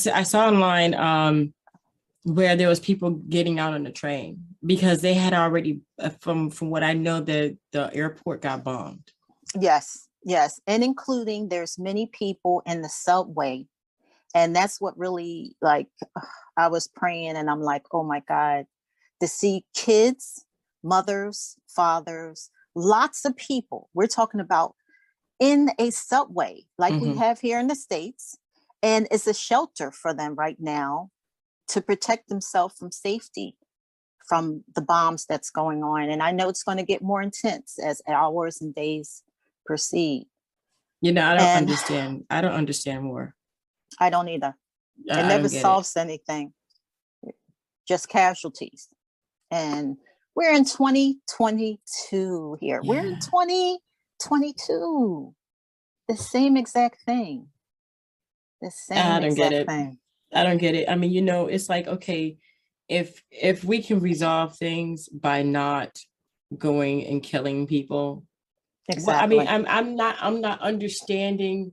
I saw online where there was people getting out on the train because they had already, from what I know, the airport got bombed. Yes, yes. And including there's many people in the subway. And that's what really like I was praying and I'm like, oh my God, to see kids, mothers, fathers, lots of people. We're talking about in a subway like we have here in the States. And it's a shelter for them right now to protect themselves from safety from the bombs that's going on. And I know it's going to get more intense as hours and days proceed. You know, And I don't understand war. I don't either. It I never don't get it. solves anything, just casualties. And we're in 2022 here. We're in Yeah. 2022. The same exact thing. The I same don't get exact it. thing. I don't get it. I mean, you know, it's like, okay, if we can resolve things by not going and killing people, well, I mean, Exactly. I'm not understanding.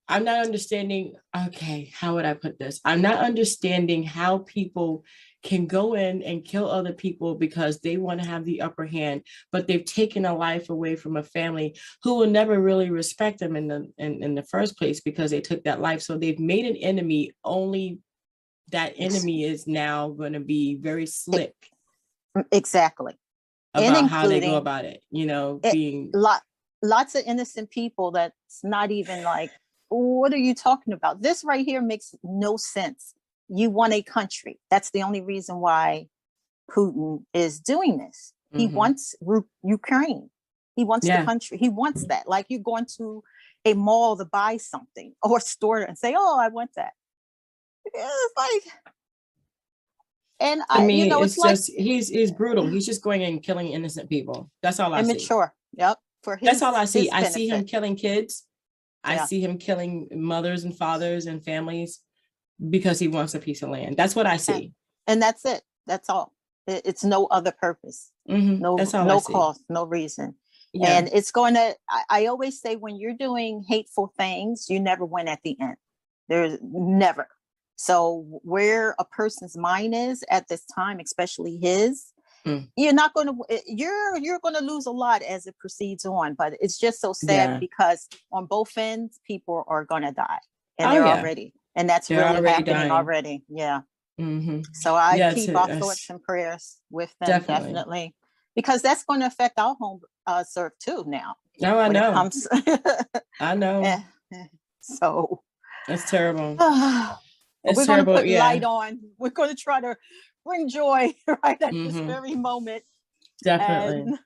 I'm not understanding. Okay, how would I put this? I'm not understanding how people can go in and kill other people because they want to have the upper hand, but they've taken a life away from a family who will never really respect them in the first place because they took that life. So they've made an enemy. Only that enemy is now going to be very slick Exactly. And about how they go including about it. You know, it, being lots of innocent people that's not even like, what are you talking about? This right here makes no sense. You want a country. That's the only reason why Putin is doing this. He wants Ukraine. He wants the yeah. country. He wants that. Like you're going to a mall to buy something or store and say, "Oh, I want that." It's like, and I you mean, know, it's it's like just he's brutal. He's just going and killing innocent people. That's all I see. immature. Yep, for That's all I see. his I see him benefit. killing kids. I Yeah, see him killing mothers and fathers and families because he wants a piece of land. That's what I and, see. and that's it. That's all. It's no other purpose. That's all I No see. cost, no reason. Yeah. And it's going to. I always say when you're doing hateful things, you never win at the end. There's never. So where a person's mind is at this time, especially his, Mm. you're not going to you're going to lose a lot as it proceeds on. But it's just so sad Yeah. because on both ends people are going to die and Oh they're yeah. already, and that's They're really already happening dying. already. Yeah. Mm-hmm. So I Yeah, keep our thoughts and prayers with them, definitely. definitely, because that's going to affect our home serve too now No, I when it know. comes. I know. Eh, so It's terrible. we're It's going to terrible. put light Yeah. on. We're going to try to bring joy right at this Mm-hmm. very moment. Definitely. And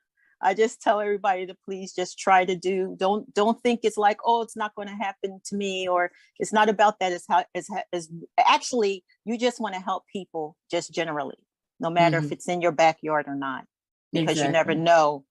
I just tell everybody to please just try to don't think it's like, oh, it's not going to happen to me, or it's not about that. It's actually you just want to help people just generally, no matter if Mm-hmm. it's in your backyard or not, because you never Exactly. know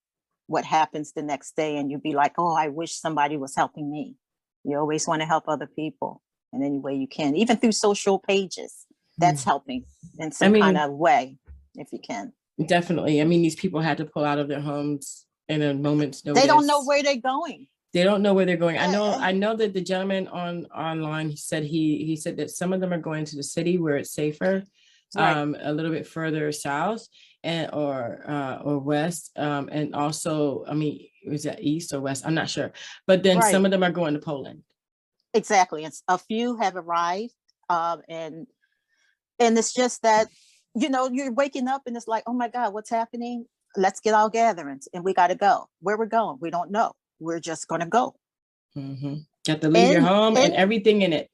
what happens the next day, and you'd be like, oh, I wish somebody was helping me. You always want to help other people in any way you can, even through social pages. That's helping in I some kind mean, of way, if you can. definitely. I mean, these people had to pull out of their homes in a moment's They don't know notice. where they're going. They don't know where they're going. Uh, I know that the gentleman online he said that some of them are going to the city where it's safer, right. a little bit further south and or west. And also, I mean, was that east or west? I'm not sure. But then some Right. of them are going to Poland. Exactly. And a few have arrived. And it's just that, you're waking up and it's like, oh my God, what's happening? Let's get our gatherings and we got to go. Where we're going, we don't know. We're just going to go. Mm-hmm. You have to leave your And home and and everything in it.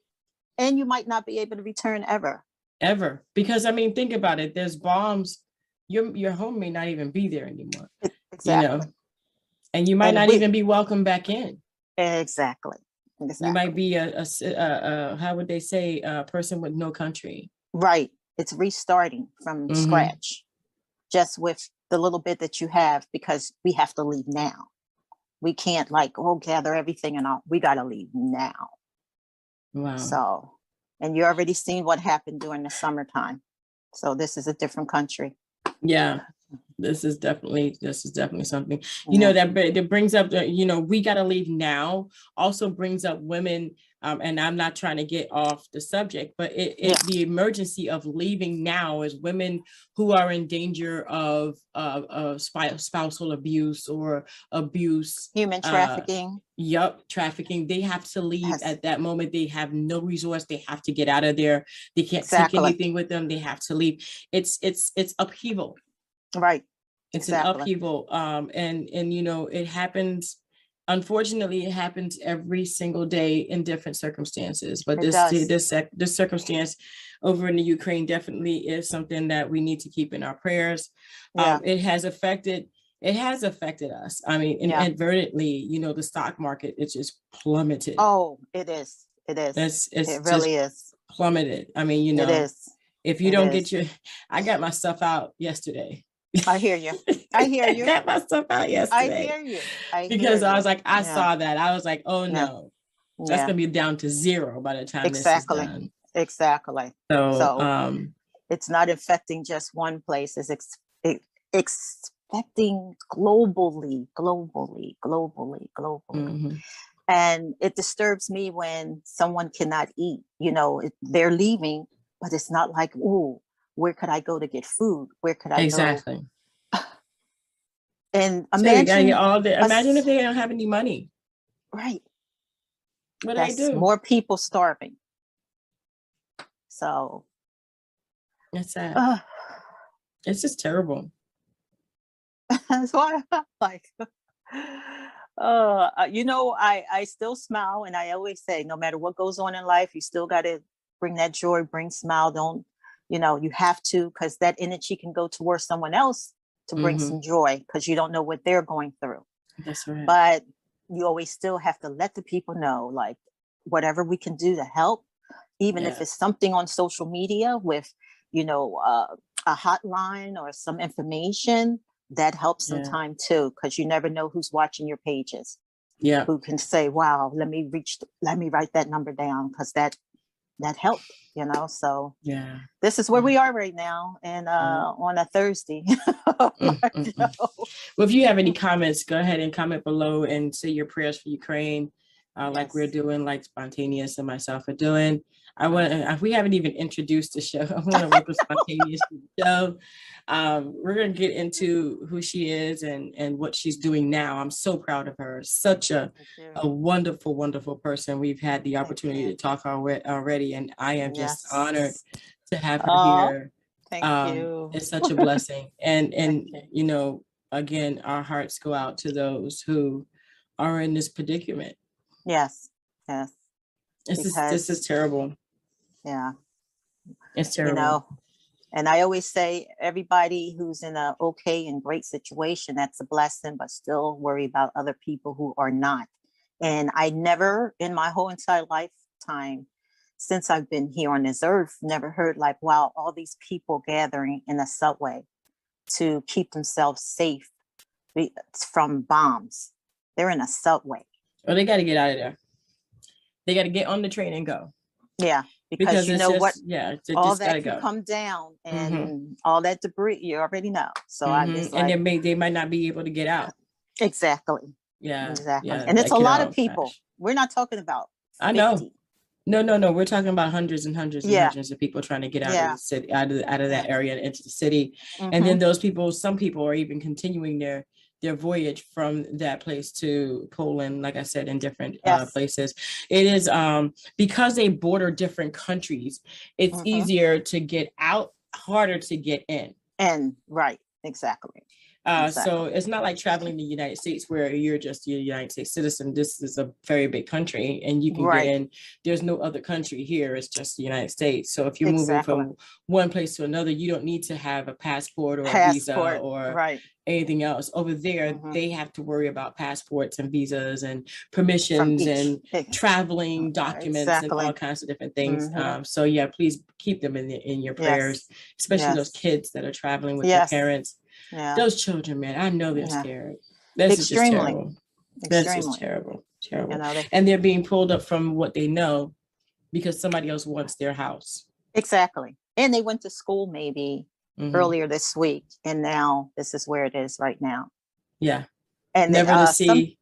and you might not be able to return ever. Ever. Because I mean, think about it. There's bombs. Your home may not even be there anymore, you know, Exactly. and you might And not we even be welcome back in. exactly. You might Exactly. be a how would they say, a person with no country. Right. It's restarting from Mm-hmm. scratch, just with the little bit that you have, because we have to leave now. We can't like, oh, gather everything and all. We got to leave now. Wow. So, and you already seen what happened during the summertime. So this is a different country. Yeah. This is definitely something, Yeah. that brings up the, we got to leave now, also brings up women. And I'm not trying to get off the subject, but the emergency of leaving now is women who are in danger of spousal abuse or abuse, Human trafficking. Trafficking. They have to leave Yes. at that moment. They have no resource. They have to get out of there. They can't take anything with them. They have to leave. It's upheaval. Right. It's an upheaval. And it happens. Unfortunately, it happens every single day in different circumstances. But this circumstance over in the Ukraine definitely is something that we need to keep in our prayers. It has affected us. I mean, inadvertently, the stock market, it's just plummeted. Oh, it is. It really is plummeted. I mean, it is. If you don't get I got my stuff out yesterday. I hear you. I got my stuff out yesterday. I hear you. I was like, I saw that. I was like, oh no, that's gonna be down to zero by the time this is done. Exactly. So it's not affecting just one place. It's affecting globally. Mm-hmm. And it disturbs me when someone cannot eat. They're leaving, but it's not like, oh, where could I go to get food? Where could I go? And imagine if they don't have any money. Right. What do they do? More people starving. So it's sad. It's just terrible. That's why I'm like, I still smile, and I always say, no matter what goes on in life, you still got to bring that joy, bring smile. Don't, you have to, because that energy can go towards someone else to bring some joy, because you don't know what they're going through. That's right. But you always still have to let the people know, like, whatever we can do to help, even if it's something on social media with, a hotline or some information, that helps sometime too, because you never know who's watching your pages. Yeah. Who can say, wow, let me write that number down, because that helped, so this is where we are right now, and on a Thursday. Well, if you have any comments, go ahead and comment below and say your prayers for Ukraine, like we're doing, like Spantaneeus and myself are doing. We haven't even introduced the show. I want to welcome Spantaneeus to the show. We're going to get into who she is and what she's doing now. I'm so proud of her. Such a wonderful, wonderful person. We've had the opportunity to talk already, and I am just honored to have her here. Thank you. It's such a blessing. And again, our hearts go out to those who are in this predicament. Yes. This is terrible. Yeah. It's terrible. And I always say, everybody who's in a okay and great situation, that's a blessing, but still worry about other people who are not. And I never, in my whole entire lifetime, since I've been here on this earth, never heard like, wow, all these people gathering in a subway to keep themselves safe from bombs. They're in a subway. Well, they got to get out of there. They got to get on the train and go. Yeah, because you know what? Yeah, all that can come down, and all that debris, you already know. So I just and they might not be able to get out. Exactly. Yeah. Exactly. And it's a lot of people. Gosh. We're not talking about 50. I know. No. We're talking about hundreds and hundreds and hundreds of people trying to get out of the city, out of that area and into the city. And then those people, some people are even continuing their voyage from that place to Poland, like I said, in different places. It is because they border different countries, it's easier to get out, harder to get in. And right, exactly. So it's not like traveling to the United States where you're just a United States citizen. This is a very big country and you can get in. There's no other country here. It's just the United States. So if you're moving from one place to another, you don't need to have a passport or a visa or anything else. Over there, they have to worry about passports and visas and permissions and traveling documents and all kinds of different things. So yeah, please keep them in your prayers, especially those kids that are traveling with their parents. Yeah. Those children, man, I know they're scared. This is just terrible. That's just terrible. And they're being pulled up from what they know because somebody else wants their house. Exactly. And they went to school maybe earlier this week, and now this is where it is right now. Yeah. And Never to some see,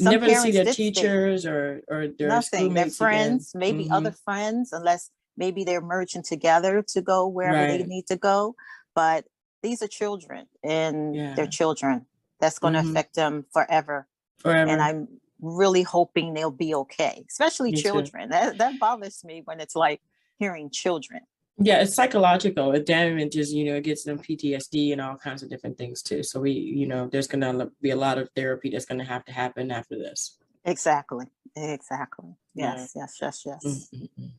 never to see parents their did stay. teachers or their Nothing. Their schoolmates again. friends, maybe other friends, unless maybe they're merging together to go wherever they Right. need to go. But these are children, and they're Yeah. children. That's going to affect them forever. And Forever. I'm really hoping they'll be okay, especially Me too. children. That bothers me when it's like hearing children. Yeah, it's psychological. It damages, it gets them PTSD and all kinds of different things too. So there's gonna be a lot of therapy that's gonna have to happen after this. Exactly. Exactly. Yeah. Yes, yes, yes, yes. Mm-mm-mm.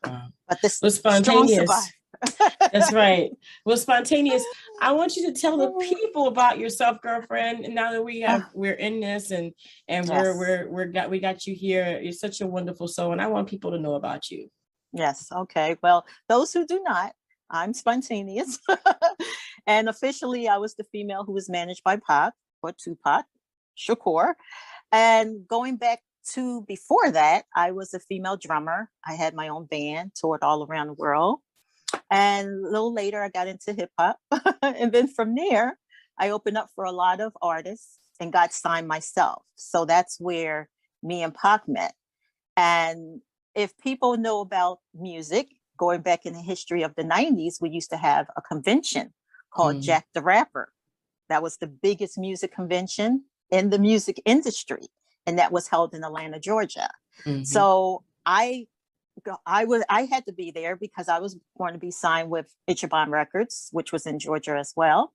Wow. But this Well, strong survive. Spantaneous. That's right. Well, Spantaneous, I want you to tell the people about yourself, girlfriend. And now that we're in this and Yes. we got you here. You're such a wonderful soul, and I want people to know about you. Yes. Okay. Well, those who do not, I'm Spontaneous. And officially, I was the female who was managed by Pac or Tupac, Shakur. And going back to before that, I was a female drummer. I had my own band, toured all around the world. And a little later, I got into hip hop. And then from there, I opened up for a lot of artists and got signed myself. So that's where me and Pac met. And if people know about music, going back in the history of the 90s, we used to have a convention called Jack the Rapper. That was the biggest music convention in the music industry. And that was held in Atlanta, Georgia. So I had to be there because I was going to be signed with Ichiban Records, which was in Georgia as well.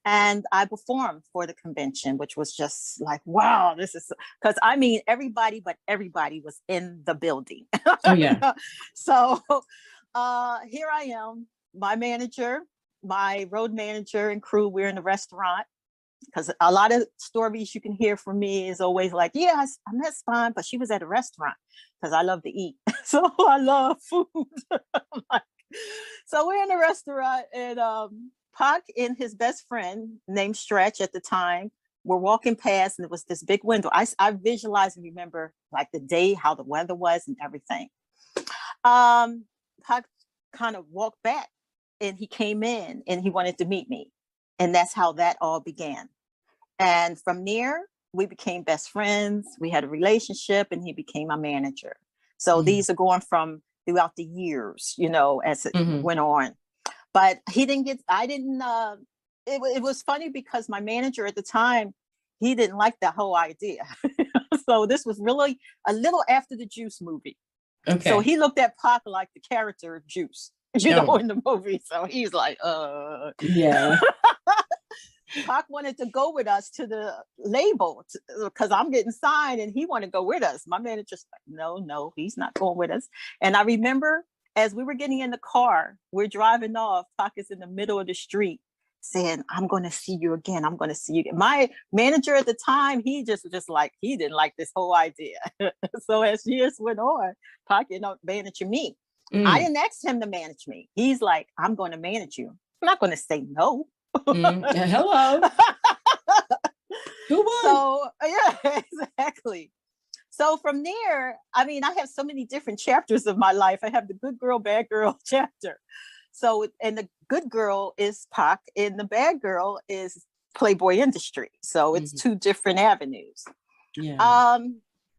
And I performed for the convention, which was just like, wow, this is because everybody but everybody was in the building. Oh yeah. So here I am, my manager, my road manager and crew, we're in the restaurant. Because a lot of stories you can hear from me is always like, yeah, I met Spine, but she was at a restaurant because I love to eat. So I love food. So we're in a restaurant and Pac and his best friend named Stretch at the time were walking past and there was this big window. I visualize and remember like the day, how the weather was and everything. Pac kind of walked back and he came in and he wanted to meet me. And that's how that all began. And from there, we became best friends. We had a relationship and he became my manager. So these are going from throughout the years, as it went on. But it was funny because my manager at the time, he didn't like the whole idea. So this was really a little after the Juice movie. Okay. So he looked at Pac like the character of Juice, in the movie. So he's like, yeah. Pac wanted to go with us to the label because I'm getting signed and he wanted to go with us. My manager's like, no, he's not going with us. And I remember as we were getting in the car, we're driving off, Pac is in the middle of the street saying, I'm going to see you again. I'm going to see you again. My manager at the time, he just like, he didn't like this whole idea. So as years went on, Pac ended up managing me. I didn't ask him to manage me. He's like, I'm going to manage you. I'm not going to say no. Hello. Who won? So yeah, exactly. So from there, I have so many different chapters of my life. I have the good girl, bad girl chapter. So, and the good girl is Pac, and the bad girl is Playboy industry. So it's two different avenues. Yeah.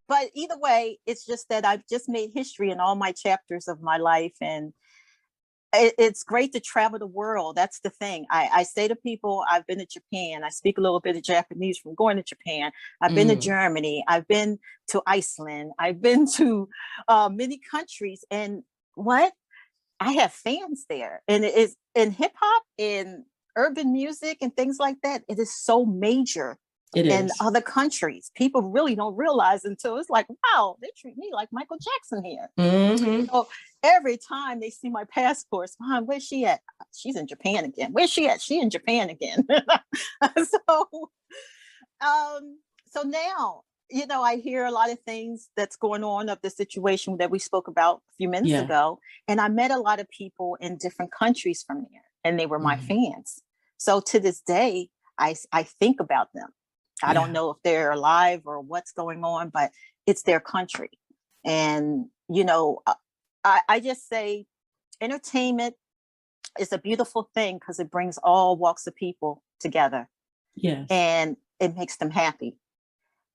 But either way, it's just that I've just made history in all my chapters of my life, and it's great to travel the world. That's the thing. I say to people, I've been to Japan. I speak a little bit of Japanese from going to Japan. I've been to Germany. I've been to Iceland. I've been to many countries. And I have fans there. And it is in hip hop, in urban music and things like that. It is so major in other countries. People really don't realize until it's like, wow, they treat me like Michael Jackson here. So every time they see my passport, Mom, where's she at? She's in Japan again. Where's she at? She in Japan again. So now, I hear a lot of things that's going on of the situation that we spoke about a few minutes ago. And I met a lot of people in different countries from there, and they were my fans. So to this day, I think about them. I don't know if they're alive or what's going on, but it's their country. And, I just say entertainment it's a beautiful thing because it brings all walks of people together. Yes. And it makes them happy.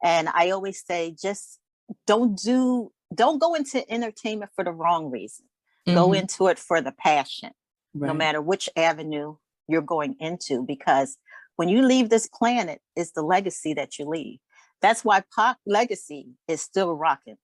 And I always say, just don't go into entertainment for the wrong reason. Go into it for the passion, no matter which avenue you're going into, because when you leave this planet, it's the legacy that you leave. That's why Pac legacy is still rocking,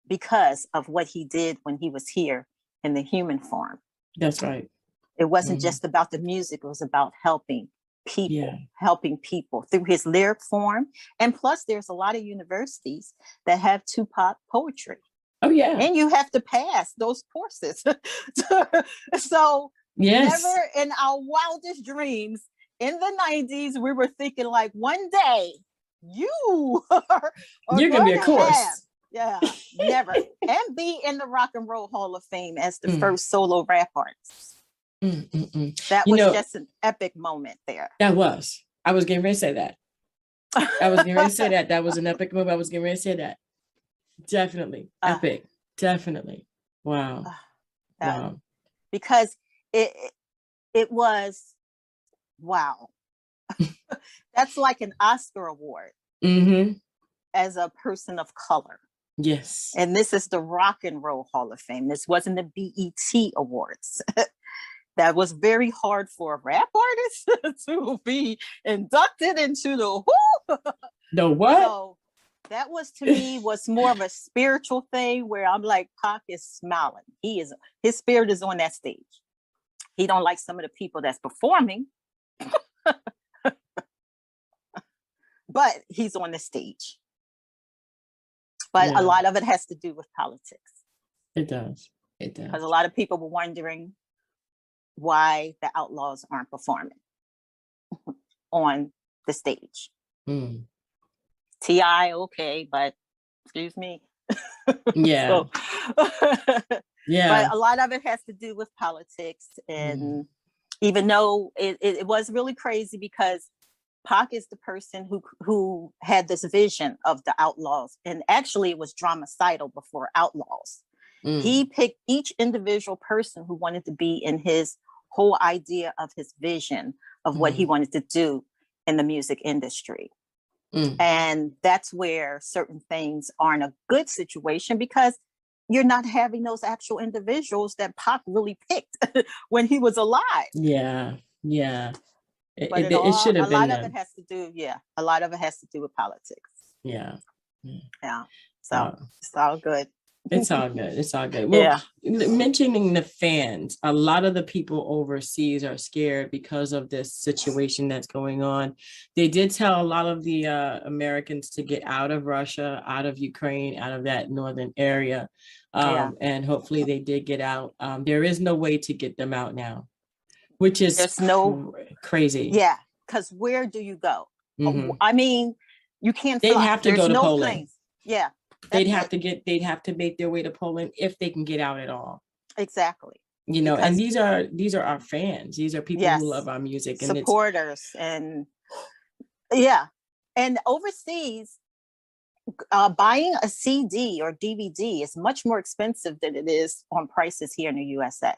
because of what he did when he was here in the human form. That's right. It wasn't just about the music. It was about helping people through his lyric form. And plus, there's a lot of universities that have Tupac poetry. Oh, yeah. And you have to pass those courses. So never in our wildest dreams in the 90s, we were thinking like one day you're going to be a course. Never. And be in the Rock and Roll Hall of Fame as the first solo rap artist. That was just an epic moment there. That was. I was getting ready to say that. That was an epic moment. I was getting ready to say that. Definitely. Epic. Definitely. Wow. Wow. Because it was, wow. That's like an Oscar award as a person of color. Yes. And this is the Rock and Roll Hall of Fame. This wasn't the BET Awards. That was very hard for a rap artist to be inducted into the what? So that was, to me, was more of a spiritual thing where I'm like, Pac is smiling. His spirit is on that stage. He don't like some of the people that's performing, but he's on the stage. But a lot of it has to do with politics. It does. Because a lot of people were wondering why the Outlaws aren't performing on the stage. T.I., okay, but excuse me. Yeah. But a lot of it has to do with politics. And even though it was really crazy, because Pac is the person who had this vision of the Outlaws. And actually it was Dramacidal before Outlaws. He picked each individual person who wanted to be in his whole idea of his vision of what he wanted to do in the music industry. And that's where certain things aren't a good situation, because you're not having those actual individuals that Pac really picked when he was alive. Yeah. But it should have been a lot of it has to do with politics. Yeah. So it's all good. It's all good. Well, mentioning the fans, a lot of the people overseas are scared because of this situation that's going on. They did tell a lot of the Americans to get out of Russia, out of Ukraine, out of that northern area. And hopefully they did get out. There is no way to get them out now, which is crazy. Yeah, because where do you go? I mean, you can't fly. They'd have to go to Poland. Planes. Yeah. They'd have to make their way to Poland if they can get out at all. Exactly. And these are our fans. These are people who love our music and supporters. And overseas, buying a CD or DVD is much more expensive than it is on prices here in the USA.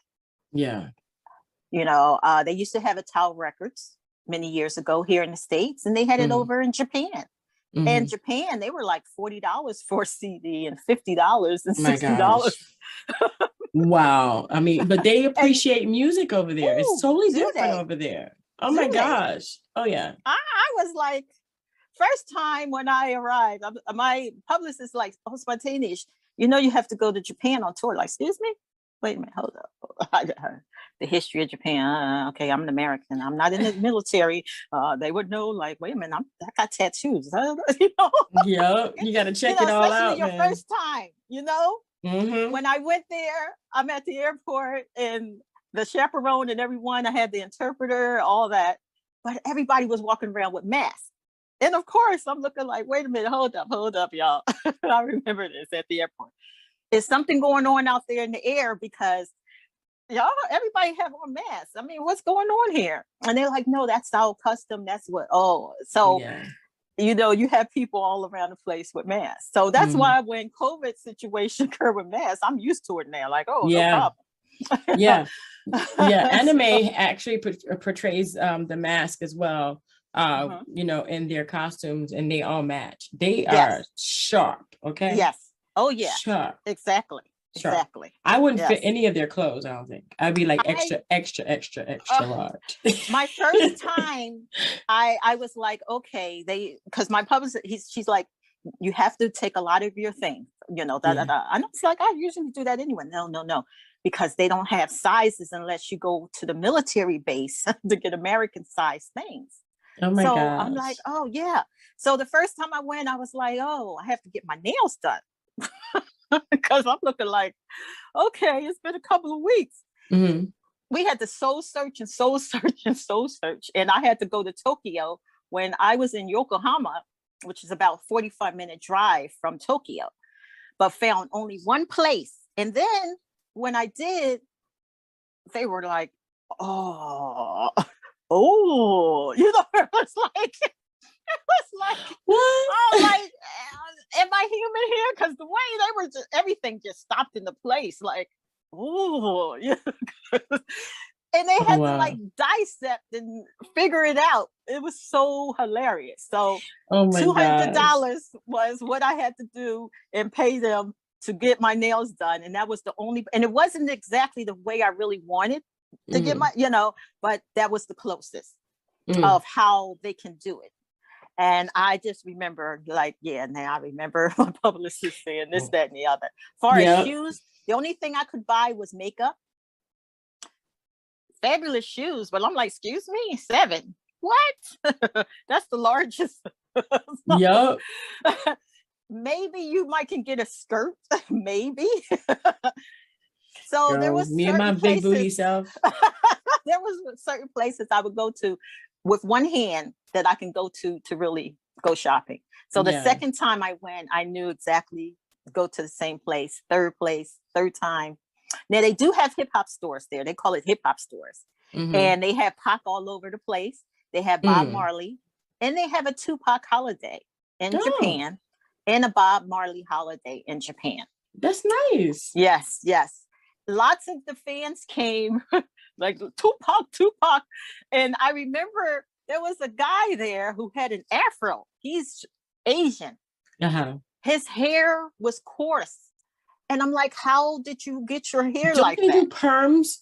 Yeah. They used to have a Tower Records many years ago here in the States, and they had it over in Japan. And Japan, they were like $40 for a CD and $50 and $60. Wow. I mean, but they appreciate music over there. It's totally different over there. Oh my gosh. Oh yeah. I was like, first time when I arrived, my publicist like, oh, Spantaneeus, you have to go to Japan on tour. Like, excuse me? Wait a minute, hold up. The history of Japan. Okay, I'm an American. I'm not in the military. They would know, like, wait a minute, I got tattoos. Yeah, you got to check it all out. Especially your first time, When I went there, I'm at the airport, and the chaperone and everyone, I had the interpreter, all that, but everybody was walking around with masks. And of course, I'm looking like, wait a minute, hold up, y'all. I remember this at the airport. Is something going on out there in the air, because everybody have on masks. I mean, what's going on here? And they're like, no, that's our custom. That's what, you have people all around the place with masks. So that's why when COVID situation occurred with masks, I'm used to it now. Like, no problem. Yeah. Yeah. Anime actually portrays the mask as well, you know, in their costumes, and they all match. They are Yes. sharp. Okay. Yes. Oh yeah. Sharp. Exactly. Sharp. Exactly. I wouldn't fit Yes. any of their clothes, I don't think. I'd be like I extra, extra, extra, extra uh, large. my first time, I was like, okay, because my publicist, she's like, you have to take a lot of your things, you know, da da Yeah. da. And I was like, I usually do that anyway. No, no, no, because they don't have sizes unless you go to the military base to get American size things. Oh my So I'm like, gosh. oh yeah. So the first time I went, I was like, oh, I have to get my nails done because I'm looking like, okay, it's been a couple of weeks. Mm-hmm. We had to soul search and soul search and soul search. And I had to go to Tokyo when I was in Yokohama, which is about 45-minute drive from Tokyo, but found only one place. And then when I did, they were like, oh, oh, you know, it was like, What? oh, like, am I human here? Because the way they were, everything just stopped into place. Like, oh, yeah. And they had to like dissect and figure it out. It was so hilarious. So Oh my $200 gosh. was what I had to do and pay them to get my nails done. And that was the only, and it wasn't exactly the way I really wanted to get my, you know, but that was the closest of how they can do it. And I just remember like, yeah, now I remember my publicist saying this, that, and the other. As far as shoes, the only thing I could buy was makeup. Fabulous shoes, but I'm like, excuse me, 7. What? That's the largest. Yep. Maybe you might can get a skirt, maybe. So Girl, there was me and my big booty self. There was certain places I would go to with one hand that I can go to really go shopping. So the second time I went, I knew exactly go to the same place, third time. Now they do have hip hop stores there. They call it hip hop stores. And they have Pac all over the place. They have Bob Marley, and they have a Tupac holiday in Japan and a Bob Marley holiday in Japan. That's nice. Yes, yes. Lots of the fans came like Tupac. And I remember there was a guy there who had an afro. He's Asian. His hair was coarse. And I'm like, how did you get your hair Don't like they that? do perms?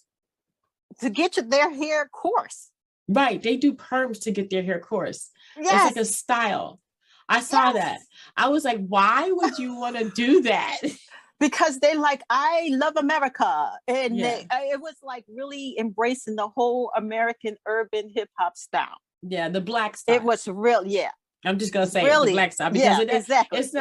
To get their hair coarse. Right. They do perms to get their hair coarse. Yes. It's like a style. I saw that. I was like, why would you want to do that? Because they like, I love America. And it was like really embracing the whole American urban hip hop style. Yeah, the black style. It was real, yeah. I'm just gonna say the black style because exactly. It's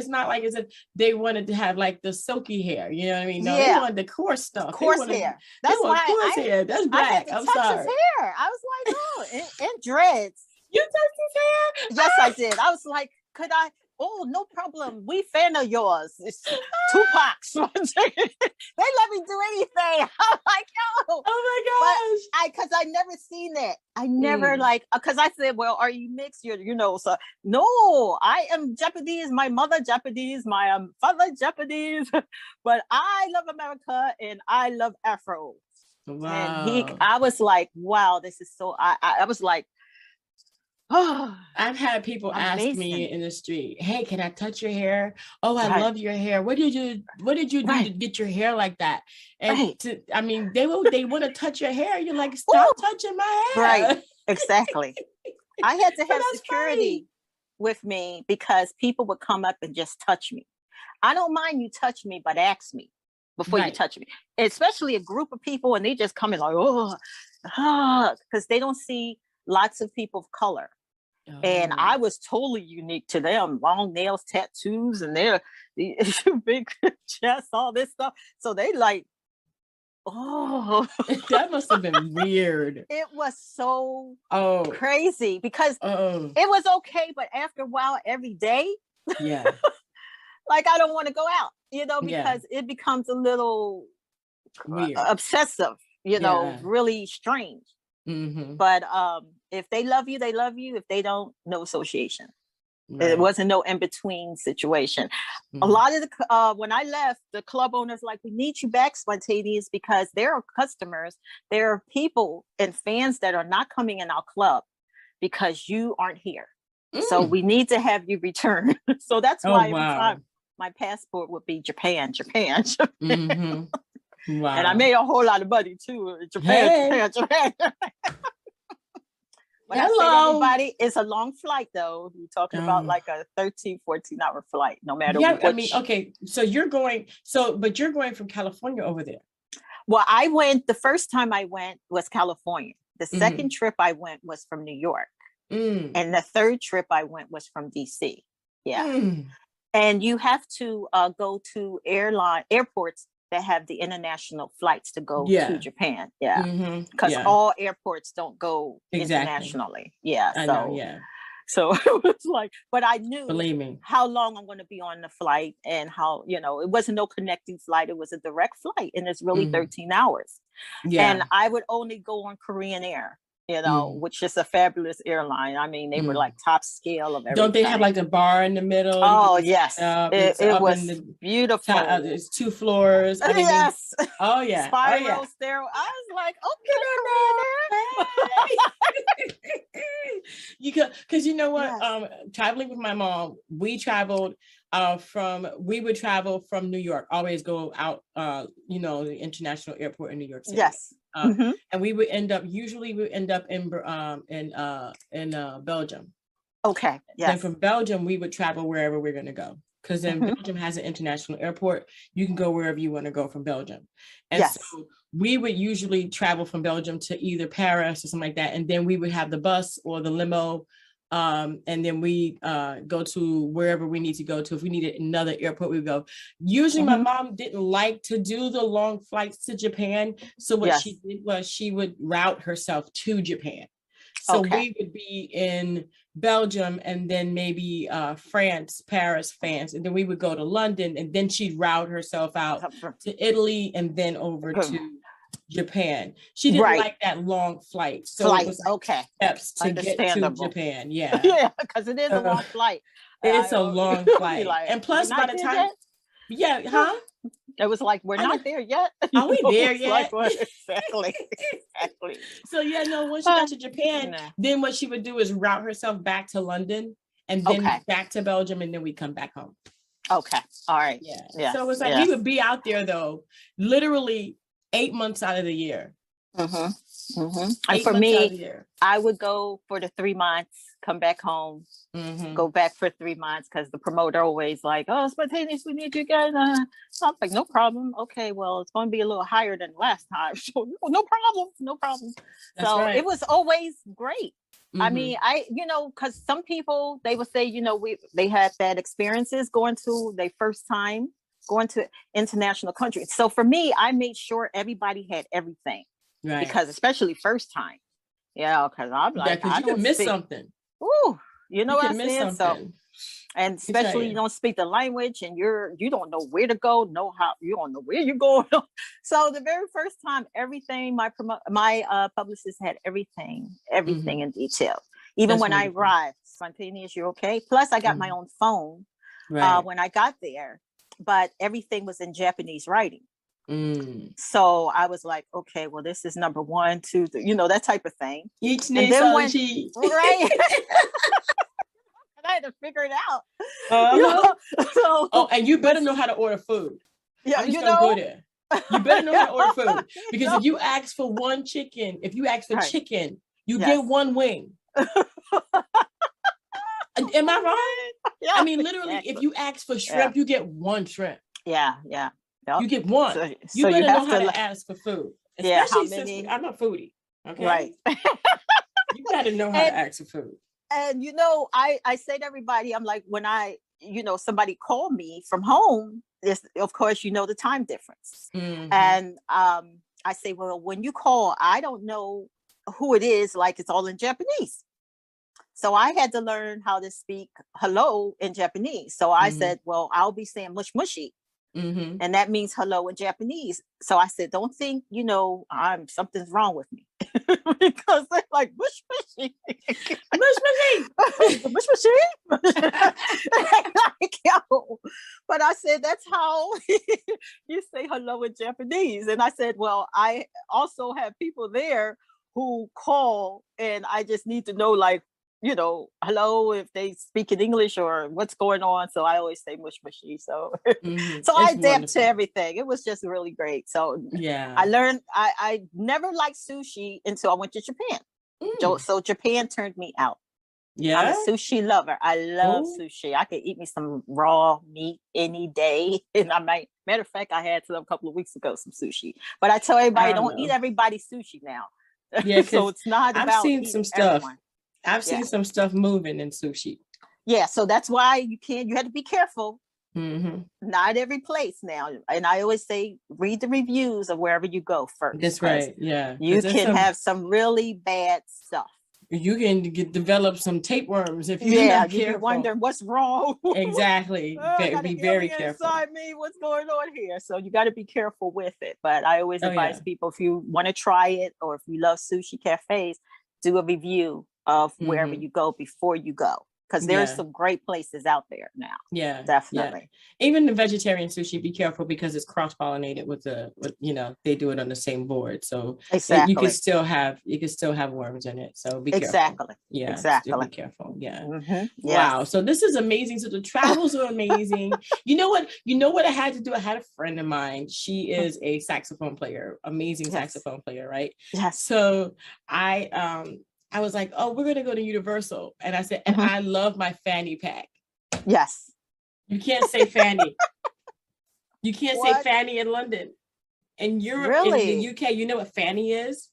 not like as if they wanted to have like the silky hair, you know what I mean? No, they wanted the coarse stuff. Coarse hair. That's why coarse hair. That's black. I had to touch his hair. I was like, oh, and dreads. You touched his hair? Yes, I did. I was like, could I? Oh, no problem. We fan of yours. It's Tupac's. They let me do anything. I'm like, yo. Oh my gosh. Because I never seen that. I never because I said, well, are you mixed? You know, so no, I am Japanese. My mother Japanese. My father Japanese. But I love America and I love Afro. Wow. And I was like, wow, this is so, I was like, oh, I've had people ask me in the street, hey, can I touch your hair? Oh, I love your hair. What did you do to get your hair like that? And I mean, they want to touch your hair. You're like, stop touching my hair. Right. Exactly. I had to have security with me because people would come up and just touch me. I don't mind you touch me, but ask me before you touch me. Especially a group of people and they just come in like, because they don't see lots of people of color. And I was totally unique to them. Long nails, tattoos, and their big chest, all this stuff. So they like, that must have been weird. It was so crazy because it was okay, but after a while, every day, like I don't want to go out, you know, because it becomes a little obsessive, you know, really strange. But if they love you, they love you. If they don't, no association. It wasn't no in-between situation. A lot of the when I left, the club owners like, we need you back, Spontaneous, because there are customers, there are people and fans that are not coming in our club because you aren't here. So we need to have you return. So that's why every time my passport would be Japan, Japan, Japan. Wow. And I made a whole lot of money too. Japan, Japan. But I said, everybody, it's a long flight though. You're talking about like a 13, 14-hour flight, no matter what. I mean, okay. So you're going, but you're going from California over there. Well, I went, the first time I went was California. The second trip I went was from New York. And the third trip I went was from DC. Yeah. And you have to go to airports that have the international flights to go to Japan. Yeah. Because all airports don't go internationally. Yeah. I know, yeah. So it was like, but I knew, believe me, how long I'm going to be on the flight and how, it wasn't no connecting flight. It was a direct flight and it's really 13 hours. Yeah. And I would only go on Korean Air. Which is a fabulous airline. I mean, they were like top scale of everything. Don't they have like a bar in the middle? Oh, yes. It was beautiful. It's 2 floors. I mean, yes. Oh, yeah. Spiral stairwell. I was like, okay. Because you know what? Traveling with my mom, we traveled we would travel from New York, always go out, the international airport in New York City. Yes. And we would end up in Belgium. Okay. Yes. Then from Belgium, we would travel wherever we're going to go. Because then Belgium has an international airport. You can go wherever you want to go from Belgium. And so we would usually travel from Belgium to either Paris or something like that. And then we would have the bus or the limo. And then we go to wherever we need to go to. If we needed another airport, we would go. Usually my mom didn't like to do the long flights to Japan. So what she did was she would route herself to Japan. So we would be in Belgium and then maybe France, Paris, France. And then we would go to London and then she'd route herself out to Italy and then over to Japan. She didn't like that long flight. So it was steps to get to Japan. Yeah. Yeah, because it is a long flight. It's a long flight. And plus by the time it was like, we're not there yet. Are we there yet? Exactly. So once she got to Japan, then what she would do is route herself back to London and then back to Belgium and then we come back home. Okay. All right. Yeah. So it was like we would be out there though, literally 8 months out of the year. And for me, I would go for the 3 months, come back home, go back for 3 months because the promoter always like, oh, Spontaneous, we need you again. So I'm like, no problem. Okay, well, it's going to be a little higher than last time. So no problem. So it was always great. I mean, because some people, they would say, they had bad experiences going to their first time going to international countries. So for me, I made sure everybody had everything. Right. Because especially first time. Yeah, because I'm like, because you could miss something. Ooh, you know what I'm saying? So, and especially you don't speak the language and you don't know where to go, you don't know where you're going. So the very first time, everything, my publicist had everything in detail. Even when I arrived, Spontaneous, you're okay. Plus I got my own phone when I got there, but everything was in Japanese writing. So I was like, okay, well, this is number 1, 2, 3, that type of thing. And then right. And I had to figure it out. So, and you better know how to order food. Yeah, go there. You better know how to order food because if you ask for one chicken, chicken, you get 1 wing. Am I right? Yeah, I mean, literally, if you ask for shrimp, you get 1 shrimp. Yeah. Yep. You get 1. So you better know how to ask for food. Especially since I'm a foodie. Okay. Right. You gotta know how to ask for food. And I say to everybody, I'm like, when somebody called me from home, of course, the time difference. And I say, well, when you call, I don't know who it is, like it's all in Japanese. So I had to learn how to speak hello in Japanese. So I said, well, I'll be saying mush mushy. Mm-hmm. And that means hello in Japanese. So I said, don't think, something's wrong with me. Because they're like, mush mushy. Mush mushy. Mush mushy. Like, yo. But I said, that's how you say hello in Japanese. And I said, well, I also have people there who call, and I just need to know, like, hello, if they speak in English or what's going on. So I always say mush mushy. So, so I adapt to everything. It was just really great. So yeah, I learned, I never liked sushi until I went to Japan. So Japan turned me out. Yeah. I'm a sushi lover. I love sushi. I could eat me some raw meat any day. And matter of fact, I had some a couple of weeks ago, some sushi. But I tell everybody, don't eat everybody's sushi now. Yeah, so it's not I've about seen some stuff. Everyone. I've seen some stuff moving in sushi. Yeah, so that's why you have to be careful. Mm-hmm. Not every place now. And I always say, read the reviews of wherever you go first. That's right. Yeah. You can have some really bad stuff. You can develop some tapeworms if you're not careful. You wonder what's wrong. Exactly. Be very careful. Inside me, what's going on here? So you got to be careful with it. But I always advise people, if you want to try it, or if you love sushi cafes, do a review of wherever you go before you go, because there's some great places out there now. Yeah, definitely. Yeah. Even the vegetarian sushi, be careful, because it's cross-pollinated with they do it on the same board, so you can still have worms in it. So be careful. Exactly. Yeah, exactly. be careful. Yeah. Mm-hmm. Wow. So this is amazing. So the travels are amazing. You know what I had to do? I had a friend of mine. She is a saxophone player, amazing saxophone player, right? Yes. So I was like, oh, we're going to go to Universal. And I said, and I love my fanny pack. Yes. You can't say fanny. You can't say fanny in London. In Europe, in the UK, you know what fanny is?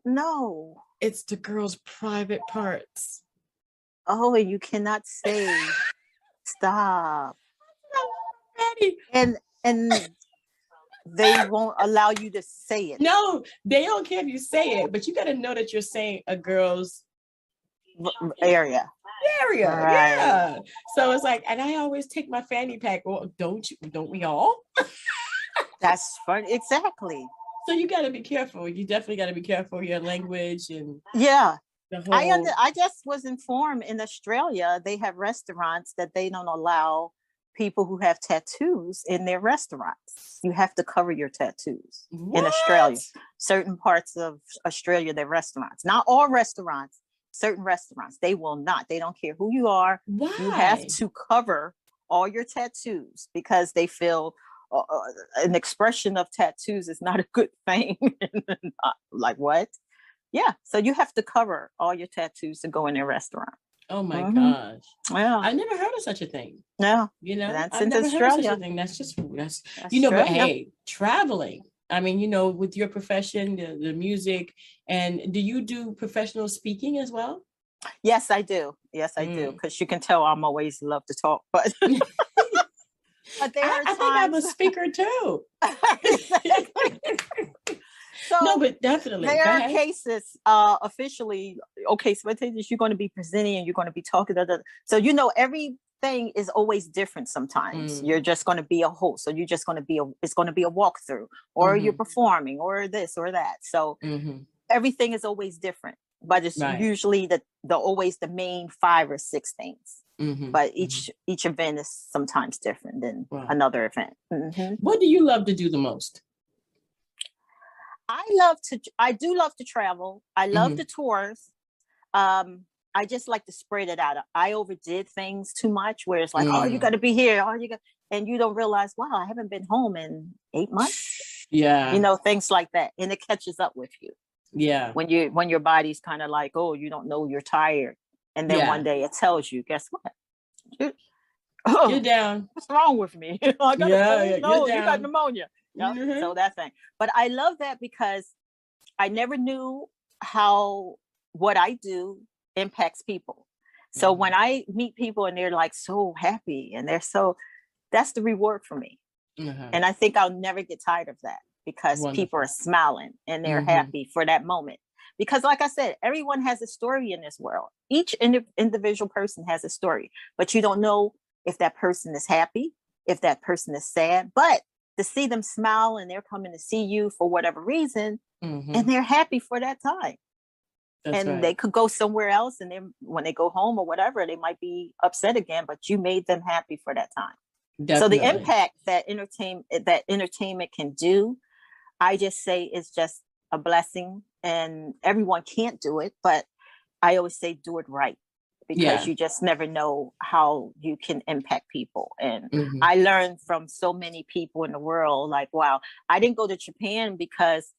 No. It's the girl's private parts. Oh, and you cannot say, stop. Fanny. And they won't allow you to say it. No, they don't care if you say it, but you got to know that you're saying a girl's area. Right. Yeah. So it's like, and I always take my fanny pack. Well, don't we all? That's fun. Exactly. So you got to be careful. You definitely got to be careful of your language and I just was informed in Australia they have restaurants that they don't allow people who have tattoos in their restaurants. You have to cover your tattoos in Australia. Certain parts of Australia, their restaurants. Not all restaurants. Certain restaurants, they will not. They don't care who you are. Why? You have to cover all your tattoos, because they feel an expression of tattoos is not a good thing. Like what? Yeah. So you have to cover all your tattoos to go in a restaurant. Oh my gosh. Yeah. I never heard of such a thing. No. That's in Australia. That's but hey, traveling. I mean, with your profession, the music, and do you do professional speaking as well? Yes, I do. Yes, I do. Because you can tell I'm always love to talk, but but there are times... I think I'm a speaker too. So no, but definitely there are cases officially. Okay, Spantaneeus, you're going to be presenting and you're going to be talking. So everything is always different. Sometimes you're just going to be a host, so you're just going to be it's going to be a walkthrough, or you're performing, or this or that. So everything is always different, but it's usually always the main 5 or 6 things. But each event is sometimes different than another event. What do you love to do the most? I do love to travel. I love the tours. I just like to spread it out. I overdid things too much, where it's like, oh, you got to be here. And you don't realize, wow, I haven't been home in 8 months. Yeah. Things like that. And it catches up with you. Yeah. When your body's kind of like, oh, you don't know you're tired. And then one day it tells you, guess what? You're down. What's wrong with me? I got you got pneumonia. So that thing. But I love that, because I never knew how what I do impacts people. So when I meet people and they're like so happy and that's the reward for me. And I think I'll never get tired of that, because people are smiling and they're happy for that moment. Because like I said, everyone has a story in this world. Each individual person has a story, but you don't know if that person is happy, if that person is sad, but to see them smile and they're coming to see you for whatever reason, and they're happy for that time. That's and right. they could go somewhere else, and then when they go home or whatever, they might be upset again, but you made them happy for that time. Definitely. So the impact that entertainment can do, I just say, is just a blessing. And everyone can't do it, but I always say do it right, because you just never know how you can impact people. And I learned from so many people in the world, like, wow, I didn't go to Japan because,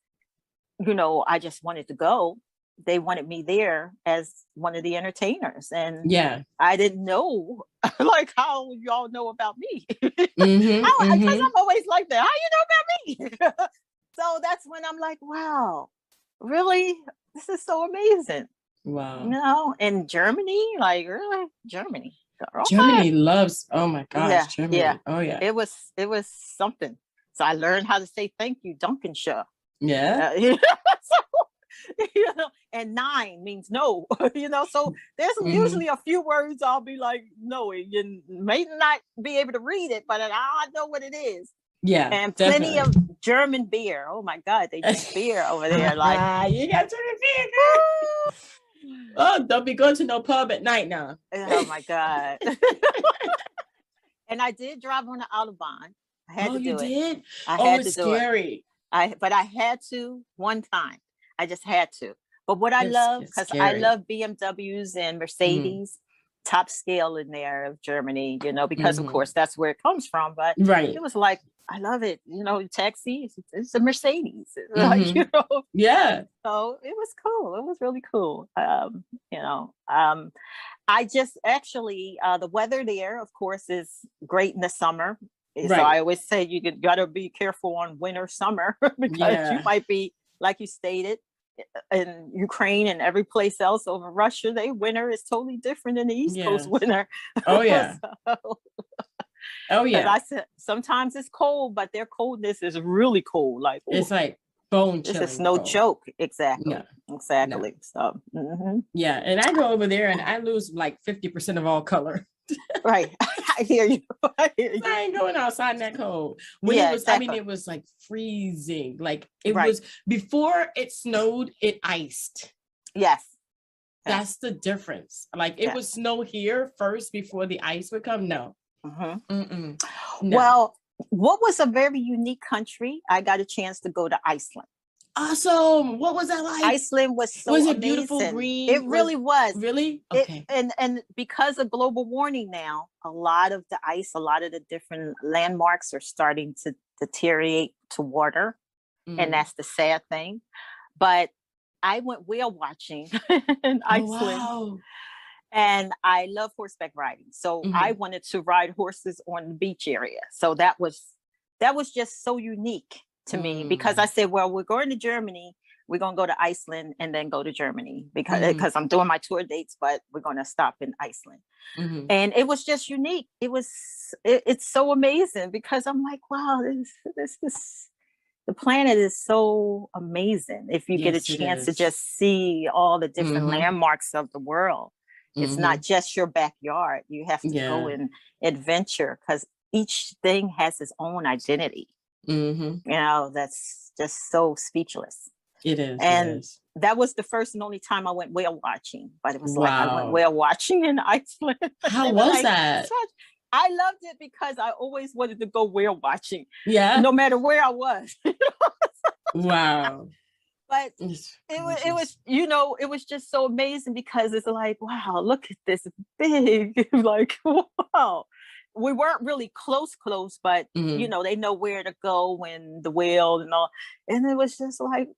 I just wanted to go. They wanted me there as one of the entertainers. And I didn't know like how y'all know about me. Because I'm always like that. How you know about me? So that's when I'm like, wow, really? This is so amazing. Wow. In Germany, like, really? Germany. Girl, Germany loves, oh my gosh, Germany. Yeah. Oh yeah. It was something. So I learned how to say thank you, Dankeschön. Yeah. So, and 9 means no, so there's usually a few words I'll be like, no, you may not be able to read it, but I know what it is. Yeah. And definitely. plenty of German beer. Oh my God, they drink beer over there. Like, you got German beer, girl. Oh, don't be going to no pub at night now. Oh my God. And I did drive on the Autobahn. I had to do it. Did? I had to it's do scary. it. But I had to one time. I just had to. But what I love, because I love BMWs and Mercedes, top scale in there of Germany, because of course that's where it comes from. But it was like, I love it. Taxi, it's a Mercedes. Like, Yeah. So it was cool. It was really cool. I just actually, the weather there, of course, is great in the summer. Right. So I always say you got to be careful on winter, summer, because you might be, like you stated, in Ukraine and every place else over Russia, winter is totally different than the East Coast winter. Oh yeah. Oh yeah. I said sometimes it's cold, but their coldness is really cold. Like, it's like bone chilling. This is no joke. Exactly. No. Exactly. No. So yeah, and I go over there and I lose like 50% of all color. Right. I hear you. I ain't going outside in that cold. When it was, exactly. I mean, it was like freezing. Like it was before it snowed, it iced. Yes. That's the difference. Like it would snow here first before the ice would come. No. No. Well, what was a very unique country? I got a chance to go to Iceland. Awesome. What was that like? Iceland was so it amazing. Beautiful green? It really was. Really? Okay. And because of global warming now, a lot of the ice, a lot of the different landmarks are starting to deteriorate to water. And that's the sad thing. But I went whale watching in Iceland. Wow. And I love horseback riding. So I wanted to ride horses on the beach area. So that was just so unique to me, because I said, well, we're going to Germany. We're going to go to Iceland and then go to Germany because I'm doing my tour dates, but we're going to stop in Iceland. And it was just unique. It's so amazing, because I'm like, wow, this is, the planet is so amazing. If you get a chance to just see all the different landmarks of the world, it's not just your backyard. You have to go and adventure, because each thing has its own identity. That's just so speechless. It is. And that was the first and only time I went whale watching. But it was like I went whale watching in Iceland. How was that? I loved it because I always wanted to go whale watching. Yeah. No matter where I was. Wow. But it was just so amazing, because it's like, wow, look at this big, like, wow. We weren't really close, but they know where to go when the whale and all. And it was just like,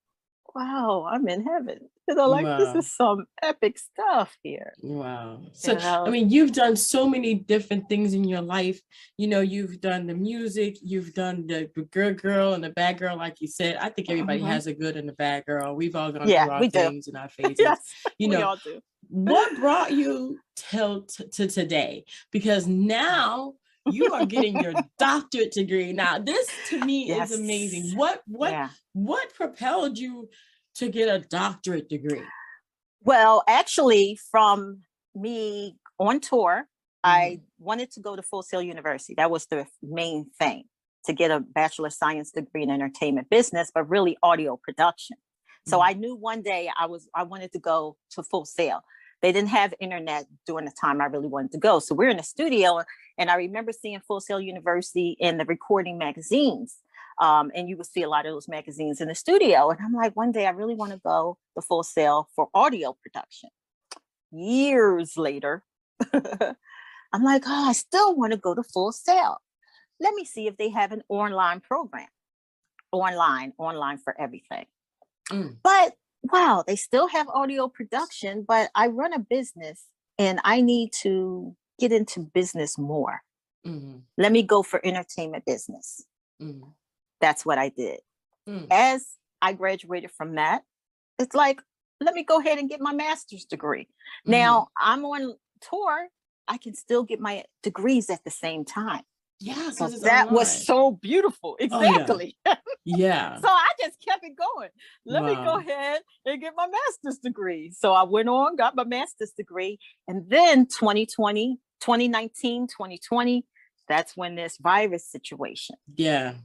wow, I'm in heaven. This is some epic stuff here. Wow. So, I mean, you've done so many different things in your life. You've done the music, you've done the good girl and the bad girl, like you said. I think everybody has a good and a bad girl. We've all gone through our things and our phases. Yes, we all do. What brought you to today? Because now you are getting your doctorate degree. Now, this to me is amazing. What propelled you to get a doctorate degree? Well, actually, from me on tour, I wanted to go to Full Sail University. That was the main thing, to get a Bachelor of Science degree in entertainment business, but really audio production. So I knew one day I wanted to go to Full Sail. They didn't have internet during the time I really wanted to go. So we're in the studio, and I remember seeing Full Sail University in the recording magazines. And you would see a lot of those magazines in the studio. And I'm like, one day I really want to go to Full Sail for audio production. Years later, I'm like, oh, I still want to go to Full Sail. Let me see if they have an online program. Online for everything. But wow, they still have audio production, but I run a business and I need to get into business more. Let me go for entertainment business. That's what I did. As I graduated from that, it's like, let me go ahead and get my master's degree. Now I'm on tour. I can still get my degrees at the same time. Yeah, so that was so beautiful. Exactly. Oh, yeah. So I just kept it going. Let me go ahead and get my master's degree. So I went on, got my master's degree. And then 2020, 2019, 2020, that's when this virus situation. Yeah.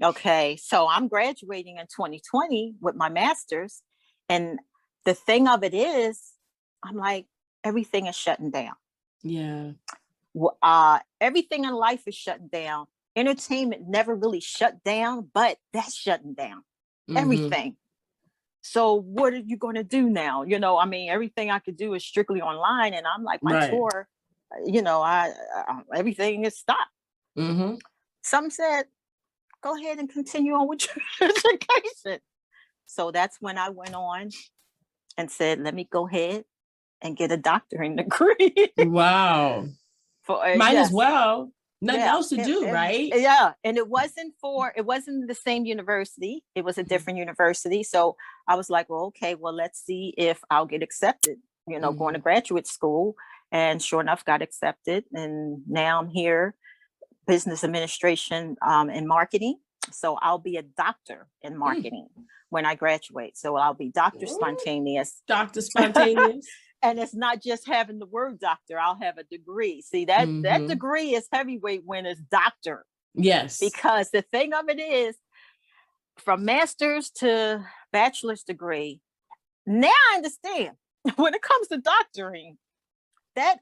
Okay. So I'm graduating in 2020 with my master's. And the thing of it is, I'm like, everything is shutting down. Yeah. Everything in life is shutting down. Entertainment never really shut down, but that's shutting down everything. So what are you going to do now? You know, I mean, everything I could do is strictly online, and I'm like, my tour, you know, I everything is stopped. Some said, go ahead and continue on with your education. So that's when I went on and said, let me go ahead and get a doctorate degree. Wow. Might as well. Nothing else to do, right? Yeah. And it wasn't the same university. It was a different university. So I was like, well, okay, well, let's see if I'll get accepted, you know, going to graduate school. And sure enough, got accepted. And now I'm here, business administration and marketing. So I'll be a doctor in marketing when I graduate. So I'll be Dr. Spantaneeus. Dr. Spantaneeus. And it's not just having the word doctor. I'll have a degree. See, that degree is heavyweight when it's doctor. Yes. Because the thing of it is, from master's to bachelor's degree, now I understand when it comes to doctoring, that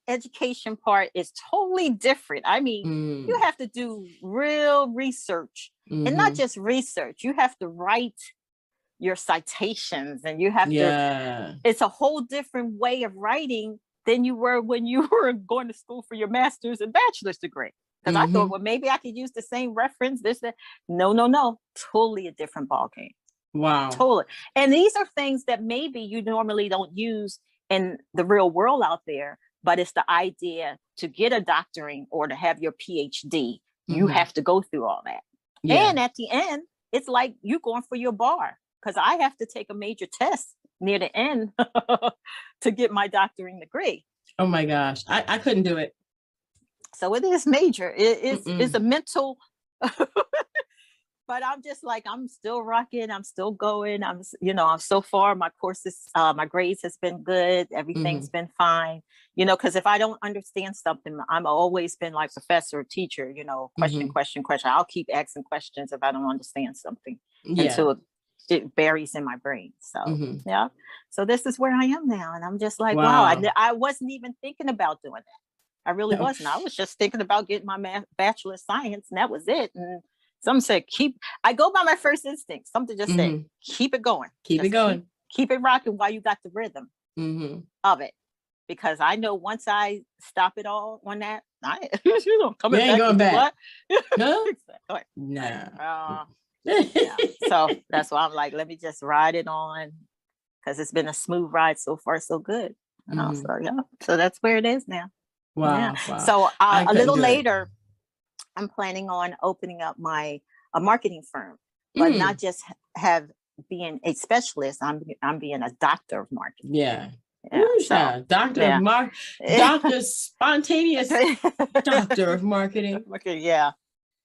education part is totally different. I mean, you have to do real research, and not just research. You have to write your citations, and you have to, it's a whole different way of writing than you were when you were going to school for your master's and bachelor's degree. Because I thought, well, maybe I could use the same reference, this, that. No. Totally a different ballgame. Wow. Totally. And these are things that maybe you normally don't use in the real world out there, but it's the idea to get a doctorate or to have your PhD, you have to go through all that. Yeah. And at the end, it's like you going for your bar. Because I have to take a major test near the end to get my doctorate degree. Oh my gosh, I couldn't do it. So it is major. It's a mental, but I'm just like, I'm still rocking. I'm still going. I'm so far my courses, my grades has been good. Everything's been fine. You know, because if I don't understand something, I'm always been like professor or teacher, you know, question. I'll keep asking questions if I don't understand something until it buries in my brain. So yeah. So this is where I am now. And I'm just like, wow, I wasn't even thinking about doing that. I really wasn't. I was just thinking about getting my Bachelor of Science, and that was it. And some said, I go by my first instinct. Something just said, keep it going. Keep it going. Keep it rocking while you got the rhythm of it. Because I know once I stop it all on that, you ain't going back. No? Nah. Yeah. So that's why I'm like, let me just ride it on, because it's been a smooth ride so far, so good. So yeah, so that's where it is now. Wow. So a little later, I'm planning on opening up a marketing firm, but not just being a specialist. I'm being a doctor of marketing. Yeah. Dr. Spontaneous doctor of marketing. Yeah.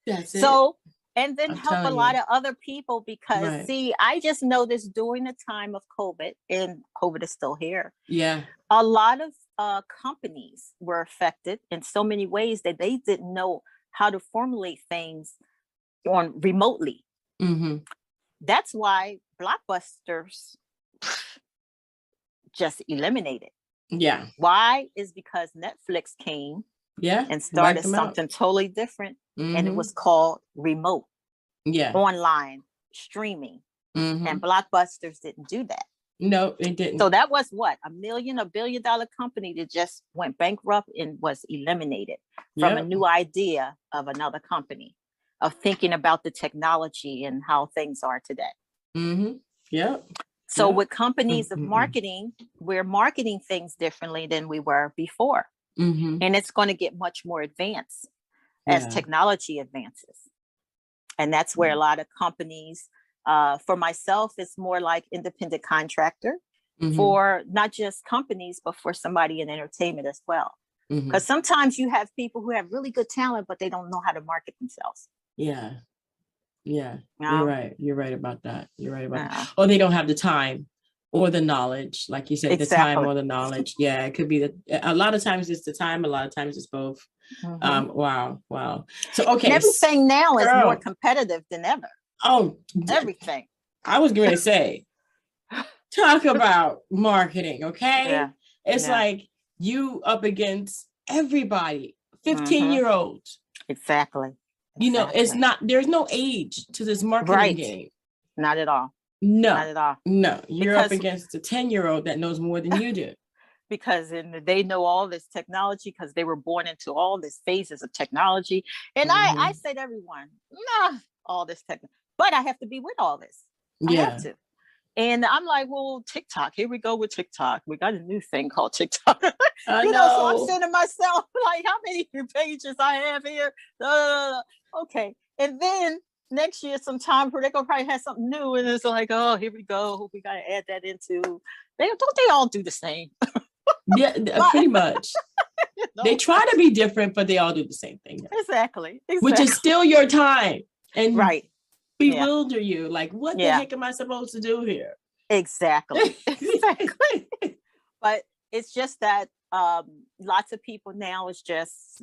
That's it. So, and then help a lot of other people, because see, I just noticed during the time of COVID, and COVID is still here. Yeah. A lot of companies were affected in so many ways that they didn't know how to formulate things on remotely. Mm-hmm. That's why blockbusters just eliminated. Yeah. Why? Is because Netflix came and started something totally different, and it was called remote, online streaming, and blockbusters didn't do that. No, it didn't. So that was what, a $1 billion company that just went bankrupt and was eliminated from a new idea of another company, of thinking about the technology and how things are today. So with companies of marketing, we're marketing things differently than we were before. And it's going to get much more advanced as technology advances. And that's where a lot of companies, for myself, it's more like independent contractor for not just companies, but for somebody in entertainment as well. Because sometimes you have people who have really good talent, but they don't know how to market themselves. Yeah. You're right. You're right about that. You're right about that. Or they don't have the time or the knowledge, like you said, the time or the knowledge. Yeah, it could be a lot of times it's the time, a lot of times it's both. Wow. So okay. And everything now is more competitive than ever. Oh, everything. I was going to say, talk about marketing, okay? Yeah. It's like you up against everybody, 15-year-olds. Exactly. You know, it's not, there's no age to this marketing game. Not at all. No. Not at all. No. You're up against a 10-year-old that knows more than you do. Because they know all this technology, because they were born into all these phases of technology. And I say to everyone, nah, all this technology. But I have to be with all this. I have to. And I'm like, well, TikTok, here we go with TikTok. We got a new thing called TikTok. So I'm saying to myself, like, how many pages I have here? Okay. And then next year, sometime, they're going to probably have something new. And it's like, oh, here we go. We got to add that into. Don't they all do the same? Yeah, pretty much. They try to be different, but they all do the same thing. Exactly. Which is still your time. And bewilder you. Like, what the heck am I supposed to do here? Exactly. But it's just that lots of people now is just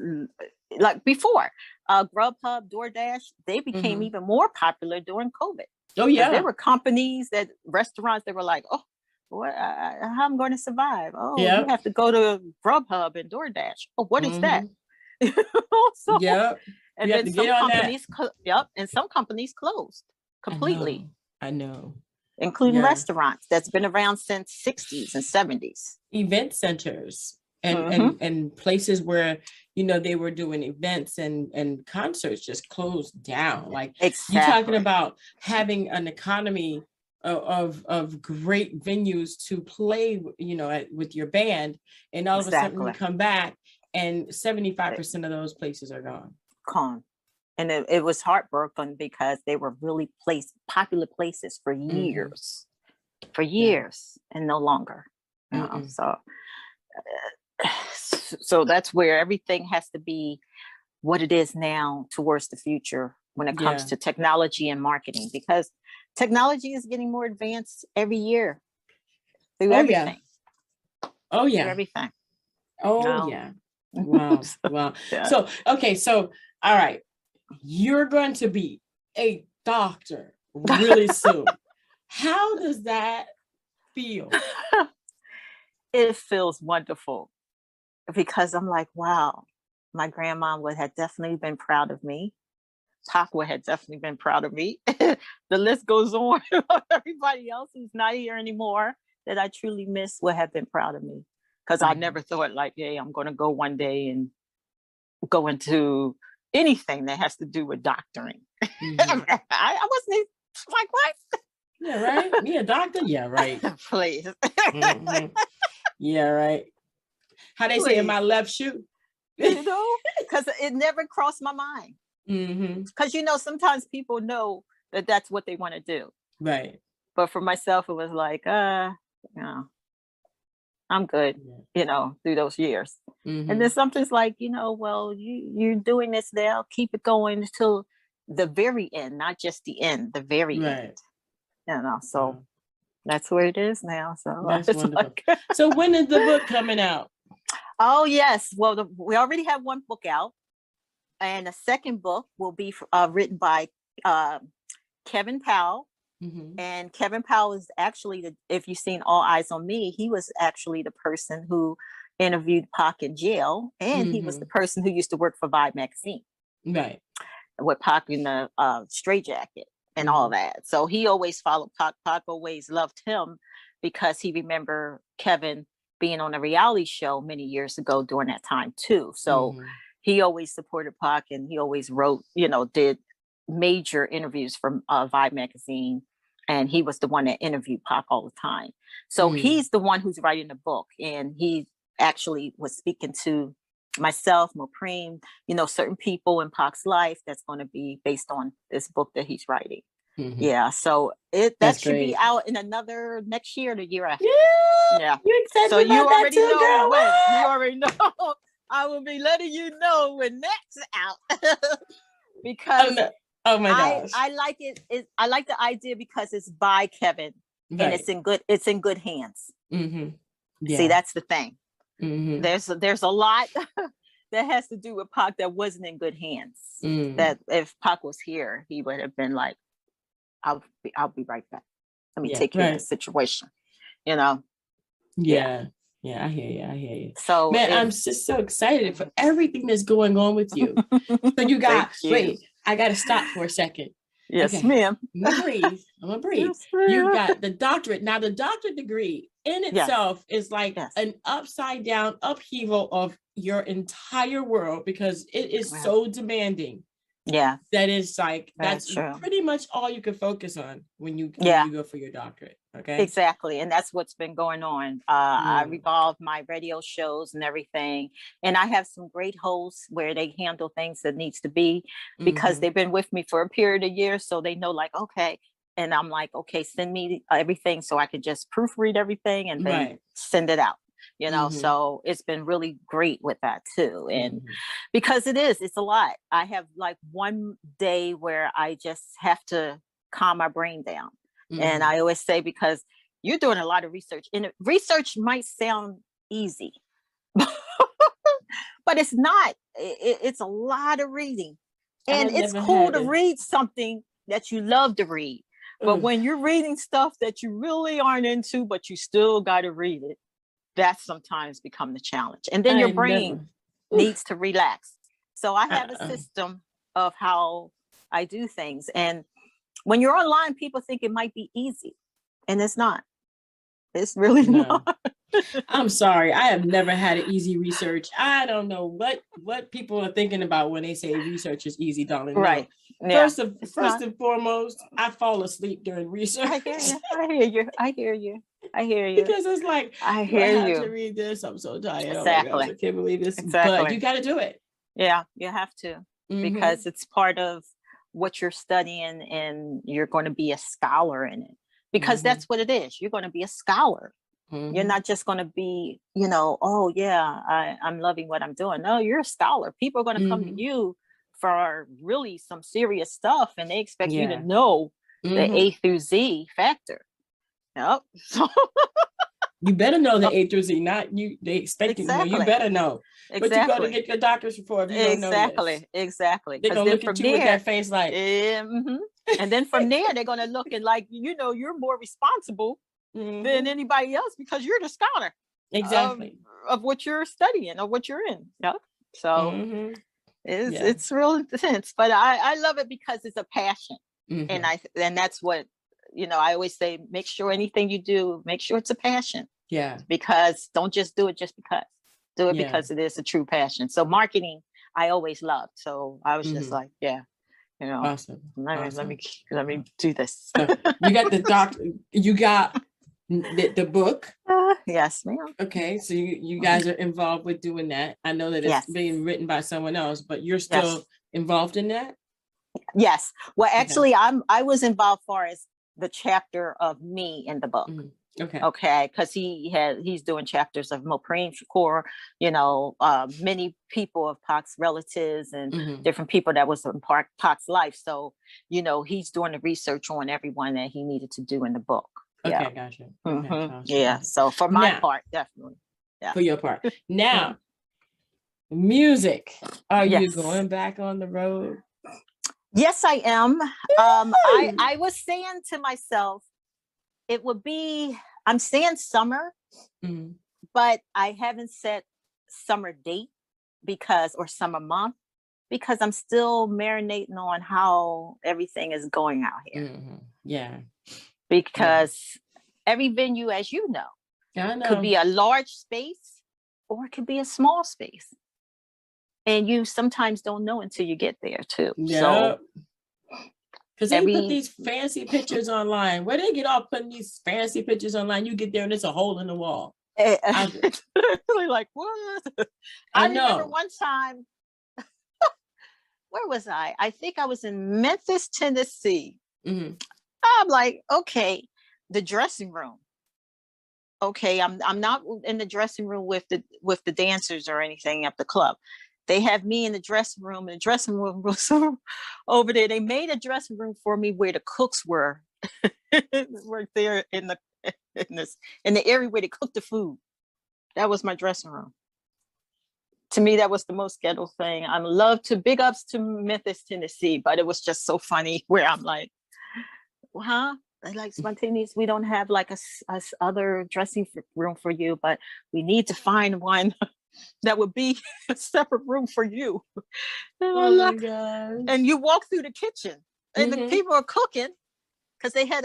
like before. Grubhub, DoorDash, they became even more popular during COVID. Oh, yeah. There were companies, restaurants that were like, oh, how I'm going to survive? Oh, you have to go to Grubhub and DoorDash. Oh, what is that? And then some companies, and some companies closed completely. I know. Including restaurants that's been around since 60s and 70s. Event centers and places where, you know, they were doing events and concerts just closed down. Like you're talking about having an economy of great venues to play, you know, with your band, and all of a sudden you come back and 75% of those places are gone. And it was heartbroken because they were really popular places for years, and no longer. You know, so that's where everything has to be what it is now towards the future when it comes to technology and marketing, because technology is getting more advanced every year through everything. Oh yeah. Through everything. Oh yeah. Wow. Wow. So, okay. So, all right. You're going to be a doctor really soon. How does that feel? It feels wonderful because I'm like, wow, my grandma would have definitely been proud of me. Pop would have definitely been proud of me. The list goes on. Everybody else who's not here anymore that I truly miss would have been proud of me, because I never thought like, hey, I'm going to go one day and go into anything that has to do with doctoring. I wasn't like, what? Yeah, right. Me a doctor? Yeah, right. Please. Yeah, right. How they say in my left shoe? You know, because it never crossed my mind. Because, you know, sometimes people know that that's what they want to do. Right. But for myself, it was like, you know, I'm good, you know, through those years. And then something's like, you know, well, you're doing this now, keep it going until the very end, not just the end, the very end. You know, so that's where it is now. So that's wonderful. So when is the book coming out? Oh, yes. Well, we already have one book out, and the second book will be written by uh, Kevin Powell. Mm-hmm. And Kevin Powell is actually, if you've seen All Eyes on Me, he was actually the person who interviewed Pac in jail. And he was the person who used to work for Vibe magazine. Right. With Pac in the straitjacket and all that. So he always followed Pac. Pac always loved him because he remembered Kevin being on a reality show many years ago during that time too. So he always supported Pac, and he always wrote, did major interviews from Vibe magazine. And he was the one that interviewed Pac all the time. So he's the one who's writing the book. And he actually was speaking to myself, Mopreme, certain people in Pac's life that's going to be based on this book that he's writing. Yeah, so that should be out in another next year, the year after. Yeah. You excited so about you that already too, know girl? when. You already know. I will be letting you know when that's out. Because oh my gosh. I like it. I like the idea because it's by Kevin, and it's in good hands. Yeah. See, that's the thing. There's a lot that has to do with Pac that wasn't in good hands. That if Pac was here, he would have been like, I'll be right back. Let me take care of the situation. Yeah. Yeah, I hear you. So man, I'm just so excited for everything that's going on with you. So you got wait, I gotta stop for a second. Yes, ma'am. I'm gonna breathe. Yes, you got the doctorate. Now the doctorate degree in itself is like an upside down upheaval of your entire world, because it is so demanding. Yeah, that is like that's pretty much all you can focus on when you go for your doctorate. Okay, exactly. And that's what's been going on. I revolve my radio shows and everything, and I have some great hosts where they handle things that needs to be, because they've been with me for a period of years, so they know, like, okay. And I'm like, okay, send me everything so I could just proofread everything and then send it out. So it's been really great with that too. And because it's a lot. I have like one day where I just have to calm my brain down. And I always say, because you're doing a lot of research, and research might sound easy, but it's not. It's a lot of reading, and it's cool to read something that you love to read. But when you're reading stuff that you really aren't into, but you still got to read it, that sometimes become the challenge. And then your brain needs to relax. So I have a system of how I do things. And when you're online, people think it might be easy, and it's not. It's really not. I'm sorry. I have never had an easy research. I don't know what people are thinking about when they say research is easy, darling. Right. No. Yeah. First and foremost, I fall asleep during research. I hear you. Because it's like, I have to read this. I'm so tired. Exactly. Oh my gosh, I can't believe this. Exactly. But you got to do it. Yeah, you have to, because it's part of what you're studying, and you're going to be a scholar in it, because that's what it is. You're going to be a scholar. You're not just going to be, oh yeah, I'm loving what I'm doing. No, you're a scholar. People are going to come to you for really some serious stuff, and they expect you to know the A through Z factor. Yep. So you better know the A through Z, not you. They expect you to know. You better know. But you go to get your doctor's report if you don't know this. Exactly. They're going to look at you with that face like. And then from there, they're going to look at like, you're more responsible than anybody else, because you're the scholar. Exactly. Of what you're studying, or what you're in. Yep. So it's real intense, but I love it because it's a passion. And that's what, I always say, make sure anything you do, make sure it's a passion. Yeah. Because don't just do it just because. Do it because it is a true passion. So marketing, I always loved. So I was just like, awesome. Let me do this. So you got the doctor. You got the book. Yes, ma'am. Okay, so you guys are involved with doing that. I know that it's being written by someone else, but you're still involved in that. Yes. Well, actually, I was involved far as the chapter of me in the book. Okay, because he's doing chapters of Mopreme, Shakur, many people of Pac's relatives and different people that was in Pac's life. So, he's doing the research on everyone that he needed to do in the book. Okay, gotcha. Okay, awesome. Yeah. So for my part, definitely. Yeah. For your part. Now, music. Are you Yes. going back on the road? Yes, I am. I was saying to myself, it would be, I'm saying summer, Mm. but I haven't set summer date or summer month, because I'm still marinating on how everything is going out here. Mm-hmm. Yeah. Because every venue, as you know, I know. could be a large space or it could be a small space. And you sometimes don't know until you get there too. Yeah. So because they put these fancy pictures online. Where they get off putting these fancy pictures online? You get there and it's a hole in the wall. It's really like, what? I remember one time, where was I? I think I was in Memphis, Tennessee. Mm-hmm. I'm like, okay, the dressing room. Okay, I'm not in the dressing room with the dancers or anything at the club. They have me in the dressing room, and the dressing room was over there. They made a dressing room for me where the cooks were, right there in the area where they cook the food. That was my dressing room. To me, that was the most ghetto thing. I love to big ups to Memphis, Tennessee, but it was just so funny where I'm like, huh? Like, Spantaneeus, we don't have like a other dressing room for you, but we need to find one that would be a separate room for you. Oh my gosh. And you walk through the kitchen and the people are cooking, because they had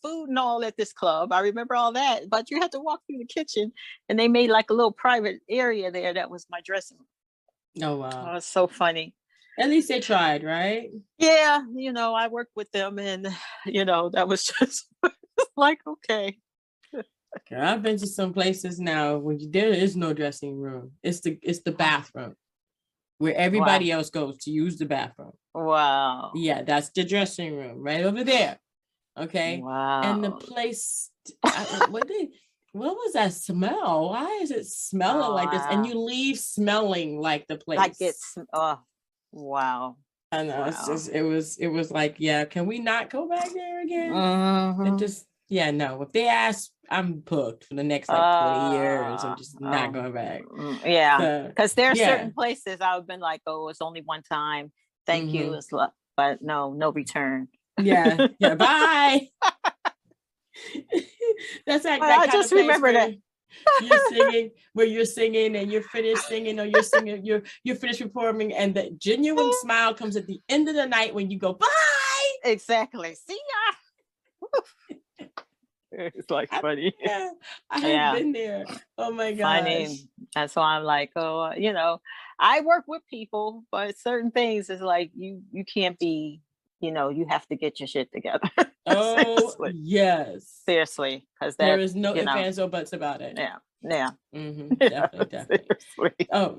food and all at this club. I remember all that, but you had to walk through the kitchen, and they made like a little private area there. That was my dressing room. Oh, wow. Oh, it's so funny. At least they tried, right? Yeah, I worked with them, and that was just like, okay. Girl, I've been to some places now where there is no dressing room. It's the bathroom where everybody else goes to use the bathroom. Wow. Yeah, that's the dressing room right over there. Okay. Wow. And the place, what was that smell? Why is it smelling like this? And you leave smelling like the place. Like it's, oh, wow. I know. Wow. It's just, it was like, yeah, can we not go back there again? It just, yeah, no. If they ask, I'm booked for the next like 20 years. I'm just not going back. Yeah. Because there are certain places I've been like, oh, it's only one time. Thank you. It's but no return. Yeah. Yeah. Bye. That's like that. I just remember that. You're singing and you're finished singing, or you're singing, you're finished performing, and the genuine smile comes at the end of the night when you go, bye. Exactly. See ya. It's like funny. I have been there. Oh my gosh. Funny. That's why I'm like, oh, I work with people, but certain things is like you can't be, you have to get your shit together. Oh, yes. Seriously. Because there is no ifs, ands, or buts about it. Yeah. Yeah. Definitely. Seriously. Oh,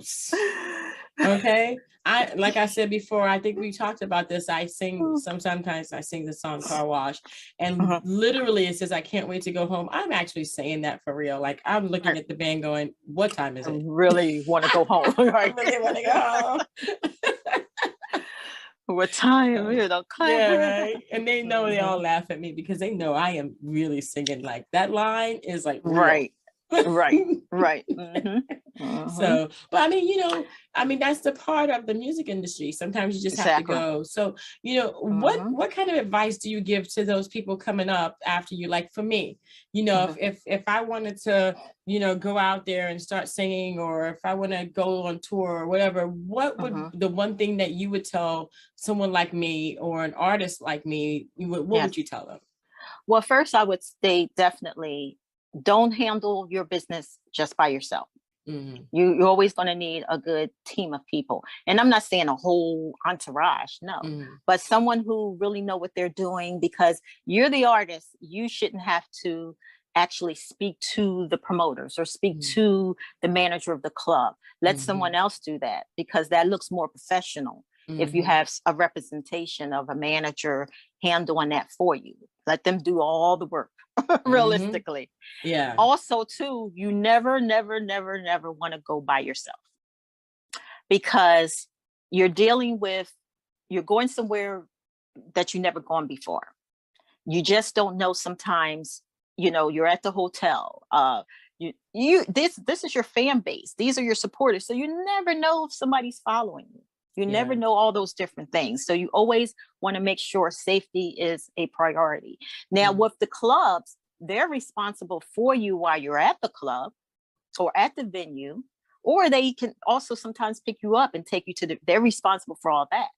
okay. Like I said before, I think we talked about this. I sing sometimes I sing the song Car Wash, and literally it says, I can't wait to go home. I'm actually saying that for real. Like, I'm looking at the band going, what time is it? I really want to go home. I really want to go home. What time? Yeah, right. And they know, they all laugh at me because they know I am really singing. Like, that line is like real. Right. So, but I mean, that's the part of the music industry. Sometimes you just have to go. So, what kind of advice do you give to those people coming up after you? Like, for me, if I wanted to, go out there and start singing, or if I want to go on tour or whatever, what would the one thing that you would tell someone like me or an artist like me, what would you tell them? Well, first I would say definitely don't handle your business just by yourself. You're always going to need a good team of people. And I'm not saying a whole entourage, no, but someone who really know what they're doing, because you're the artist. You shouldn't have to actually speak to the promoters or speak to the manager of the club. Let someone else do that, because that looks more professional. If you have a representation of a manager handling that for you, let them do all the work. Realistically. Yeah. Also, too, you never want to go by yourself, because you're going somewhere that you've never gone before. You just don't know. Sometimes, you're at the hotel, This is your fan base. These are your supporters. So you never know if somebody's following you. You never know all those different things. So you always want to make sure safety is a priority. Now, with the clubs, they're responsible for you while you're at the club or at the venue, or they can also sometimes pick you up and take you to they're responsible for all that.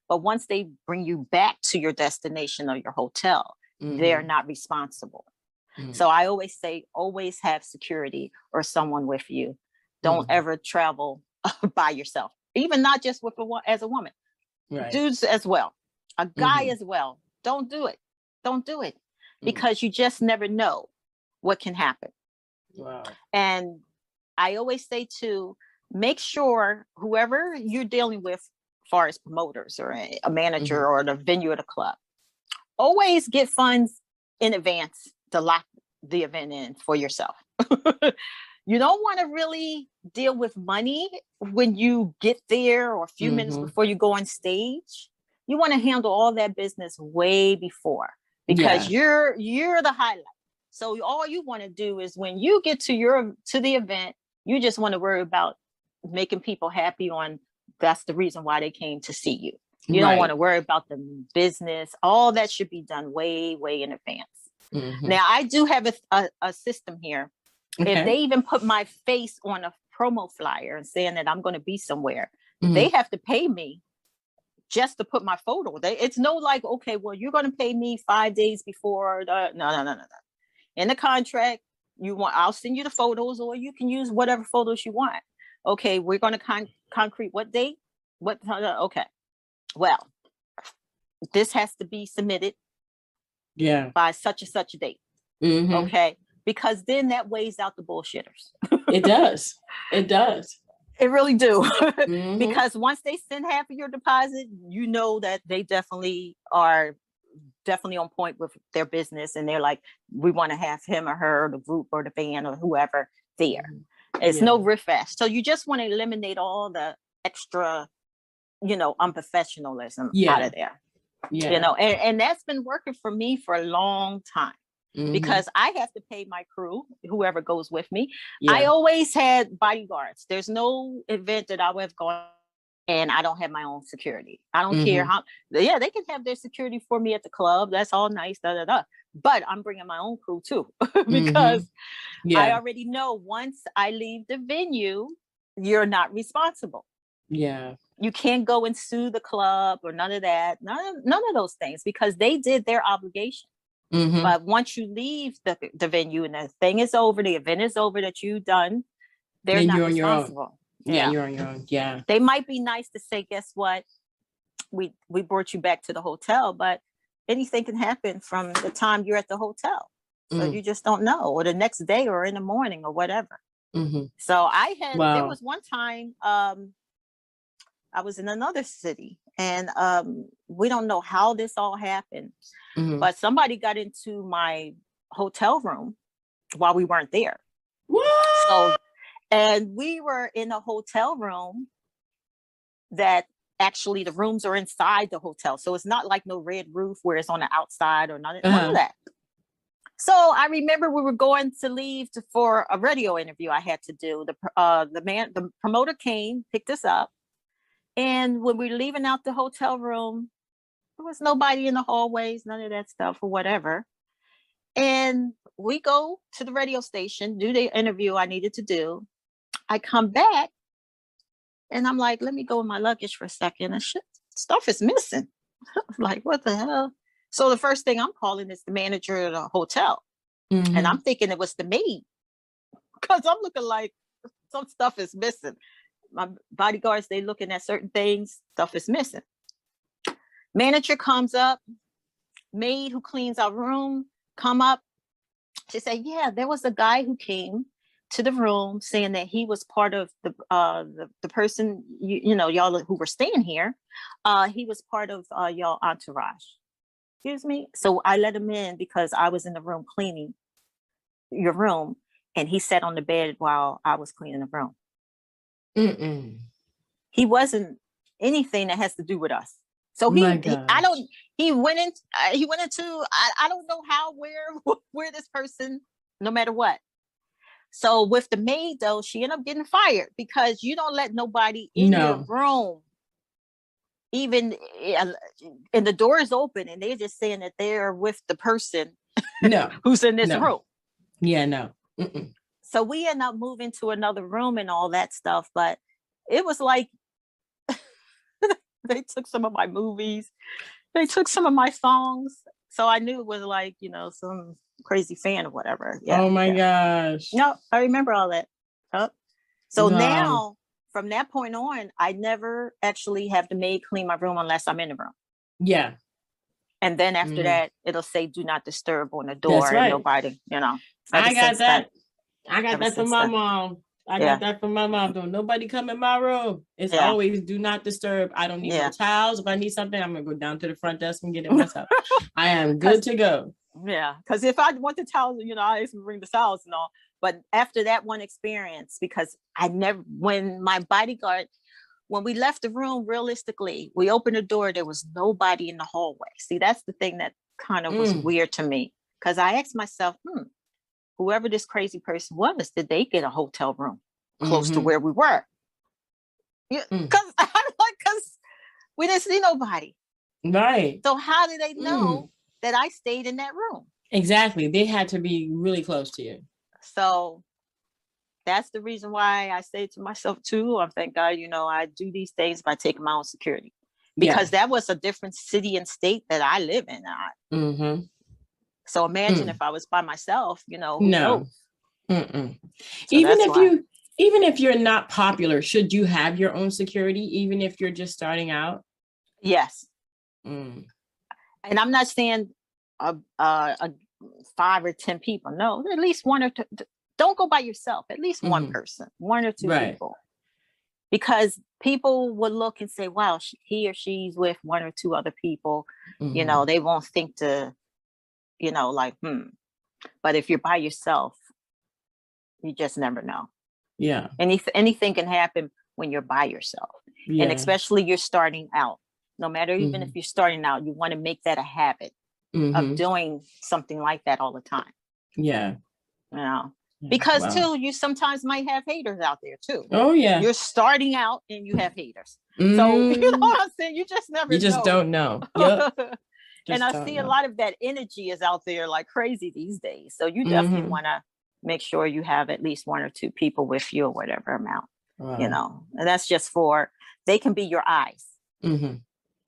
But once they bring you back to your destination or your hotel, they're not responsible. So I always say, always have security or someone with you. Don't ever travel by yourself, even not just with as a woman, dudes as well, a guy as well. Don't do it. Don't do it, because you just never know what can happen. Wow. And I always say to make sure whoever you're dealing with, as far as promoters or a manager or the venue or the club, always get funds in advance to lock the event in for yourself. You don't want to really deal with money when you get there or a few minutes before you go on stage. You want to handle all that business way before, because you're the highlight. So all you want to do is when you get to the event, you just want to worry about making people happy that's the reason why they came to see you. You don't want to worry about the business. All that should be done way, way in advance. Now, I do have a system here. Okay. If they even put my face on a promo flyer and saying that I'm going to be somewhere, they have to pay me just to put my photo. It's no like, okay, well, you're going to pay me 5 days before. No. In the contract, I'll send you the photos, or you can use whatever photos you want. Okay, we're going to concrete what date? Okay. Well, this has to be submitted by such and such a date. Okay. Because then that weighs out the bullshitters. It does. It does. It really do. Because once they send half of your deposit, you know that they definitely are on point with their business. And they're like, we want to have him or her, or the group or the band or whoever there. It's no riff-raff. So you just want to eliminate all the extra, unprofessionalism out of there. And that's been working for me for a long time. Because I have to pay my crew, whoever goes with me. I always had bodyguards. There's no event that I would have gone and I don't have my own security. I don't care how, they can have their security for me at the club. That's all nice, but I'm bringing my own crew too, because I already know once I leave the venue, you're not responsible. Yeah. You can't go and sue the club or none of that. None of those things, because they did their obligation. But once you leave the venue and the thing is over, the event is over that you've done, they're not responsible. You're on your own. Yeah. They might be nice to say, guess what? We brought you back to the hotel, but anything can happen from the time you're at the hotel. So you just don't know, or the next day or in the morning or whatever. So there was one time I was in another city, and we don't know how this all happened, but somebody got into my hotel room while we weren't there. What? And we were in a hotel room that actually the rooms are inside the hotel. So it's not like no red roof where it's on the outside or none of that. So I remember we were going to leave for a radio interview I had to do. The promoter came, picked us up. And when we were leaving out the hotel room, there was nobody in the hallways, none of that stuff or whatever. And we go to the radio station, do the interview I needed to do. I come back and I'm like, let me go in my luggage for a second. And stuff is missing. Like, what the hell? So the first thing I'm calling is the manager of the hotel. And I'm thinking it was the maid, because I'm looking like some stuff is missing. My bodyguards, they looking at certain things, stuff is missing. Manager comes up, maid who cleans our room come up. She said, yeah, there was a guy who came to the room saying that he was part of the person, y'all who were staying here. He was part of y'all entourage. Excuse me. So I let him in because I was in the room cleaning your room, and he sat on the bed while I was cleaning the room. He wasn't anything that has to do with us. So he went into, I don't know how, where this person, no matter what. So with the maid though, she ended up getting fired because you don't let nobody in your No. room, even and the door is open and they're just saying that they're with the person No. who's in this No. room. Yeah, no. Mm-mm. So we end up moving to another room and all that stuff. But it was like they took some of my movies, they took some of my songs. So I knew it was like, some crazy fan or whatever. Yeah. Oh my gosh. No, I remember all that. Yep. So Wow. now from that point on, I never actually have the maid clean my room unless I'm in the room. Yeah. And then after that, it'll say do not disturb on the door. That's right. And nobody, I got that. I got that from my then. mom. I got that from my mom. Don't nobody come in my room. It's always do not disturb. I don't need no towels. If I need something, I'm gonna go down to the front desk and get it myself. I am good to go. Yeah, because if I want the towels, I used to bring the towels and all. But after that one experience, because when my bodyguard, when we left the room, realistically, we opened the door, there was nobody in the hallway. See, that's the thing that kind of was weird to me. Because I asked myself, whoever this crazy person was, did they get a hotel room close to where we were? Because we didn't see nobody. Right. So how did they know that I stayed in that room? Exactly. They had to be really close to you. So that's the reason why I say to myself too, I thank God, I do these things by taking my own security. Because that was a different city and state that I live in. So imagine if I was by myself, who knows? So even if you're not popular, should you have your own security, even if you're just starting out? Yes. And I'm not saying 5 or 10 people. No, at least 1 or 2. Don't go by yourself. At least one person, 1 or 2 people. Because people would look and say, wow, he or she's with 1 or 2 other people. They won't think to, But if you're by yourself, you just never know. Yeah. Anything can happen when you're by yourself. Yeah. And especially you're starting out. No matter even if you're starting out, you want to make that a habit of doing something like that all the time. Yeah. Because too, you sometimes might have haters out there too. Oh yeah. You're starting out and you have haters. So you know what I'm saying? You just never know. You just don't know. Yep. And I see a lot of that energy is out there like crazy these days. So you definitely want to make sure you have at least 1 or 2 people with you or whatever amount, and that's just they can be your eyes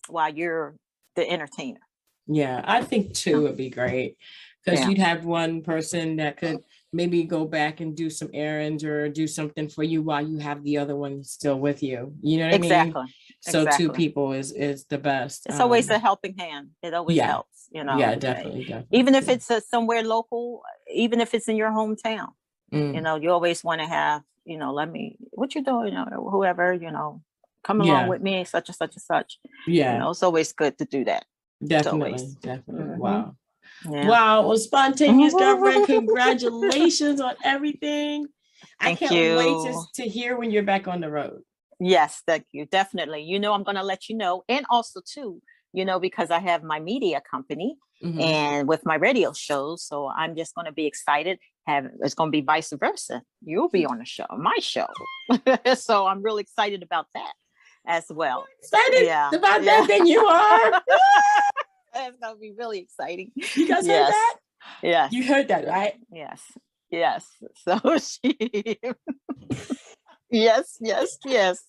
while you're the entertainer. Yeah, I think 2 would be great because you'd have one person that could maybe go back and do some errands or do something for you while you have the other one still with you. You know what I mean? Exactly. So 2 people is the best. It's always a helping hand. It always helps, Yeah, definitely. Even if it's somewhere local, even if it's in your hometown, you always want to have, what you doing, whoever, come along with me, such and such and such. Yeah. It's always good to do that. Definitely. Wow. Yeah. Wow. Well, Spontaneous Girlfriend, congratulations on everything. I can't wait to hear when you're back on the road. Yes, thank you. Definitely. I'm going to let you know. And also too, because I have my media company and with my radio shows. So I'm just going to be excited. It's going to be vice versa. You'll be on the show, my show. So I'm really excited about that as well. Excited about that than you are. It's going to be really exciting. You guys heard that? Yes. You heard that, right? Yes. So yes.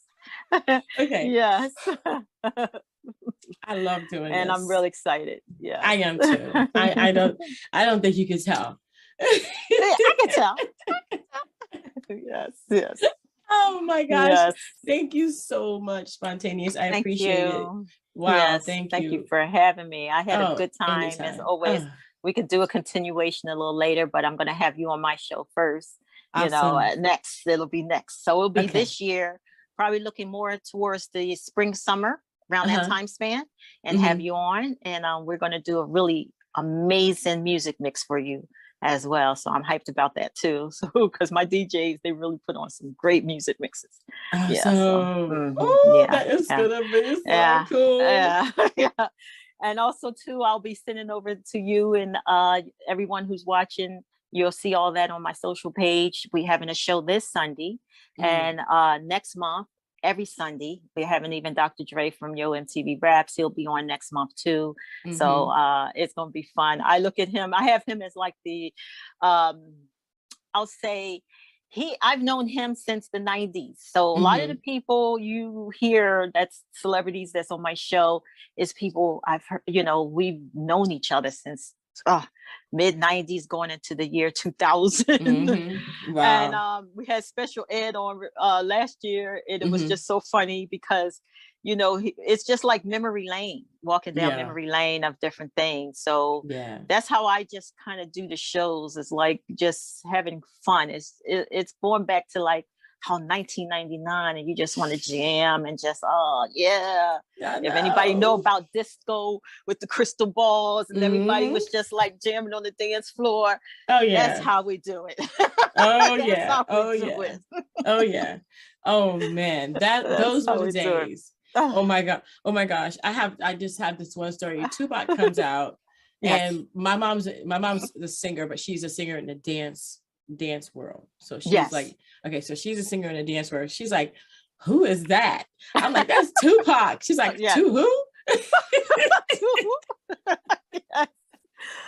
Okay. Yes. I love doing this. And I'm really excited. Yeah. I am too. I don't think you can tell. I can tell. Yes. Oh my gosh. Yes. Thank you so much, Spontaneous. I appreciate it. Wow. Yes. Thank you for having me. I had a good time anytime. As always. We could do a continuation a little later, but I'm going to have you on my show first. Awesome. Next, it'll be next. So it'll be this year, probably looking more towards the spring, summer, around that time span, and have you on. And we're going to do a really amazing music mix for you as well. So I'm hyped about that too. So, because my DJs, they really put on some great music mixes. Awesome. That is going to be so cool. Yeah. And also too, I'll be sending over to you and everyone who's watching, You'll see all that on my social page. We're having a show this Sunday, and next month, every Sunday, we're having even Dr. Dre from Yo MTV Raps. He'll be on next month too. So it's gonna be fun. I look at him. I have him as like the, I'll say, I've known him since the 90s. So a lot of the people you hear that's celebrities that's on my show is people I've heard, we've known each other since mid 90s going into the year 2000. Wow. And we had Special Ed on last year, and it was just so funny because it's just like memory lane, walking down memory lane of different things. So that's how I just kind of do the shows, is like just having fun. It's going back to like how 1999, and you just want to jam and just if anybody know about disco with the crystal balls and everybody was just like jamming on the dance floor. That's how we do it. Oh man, those were the days. Oh my gosh, I just have this one story. Tupac comes out, and my mom's the singer, but she's a singer in the dance world. So she's like, okay, so she's a singer in the dance world. She's like, who is that? I'm like, that's Tupac. She's like, to who?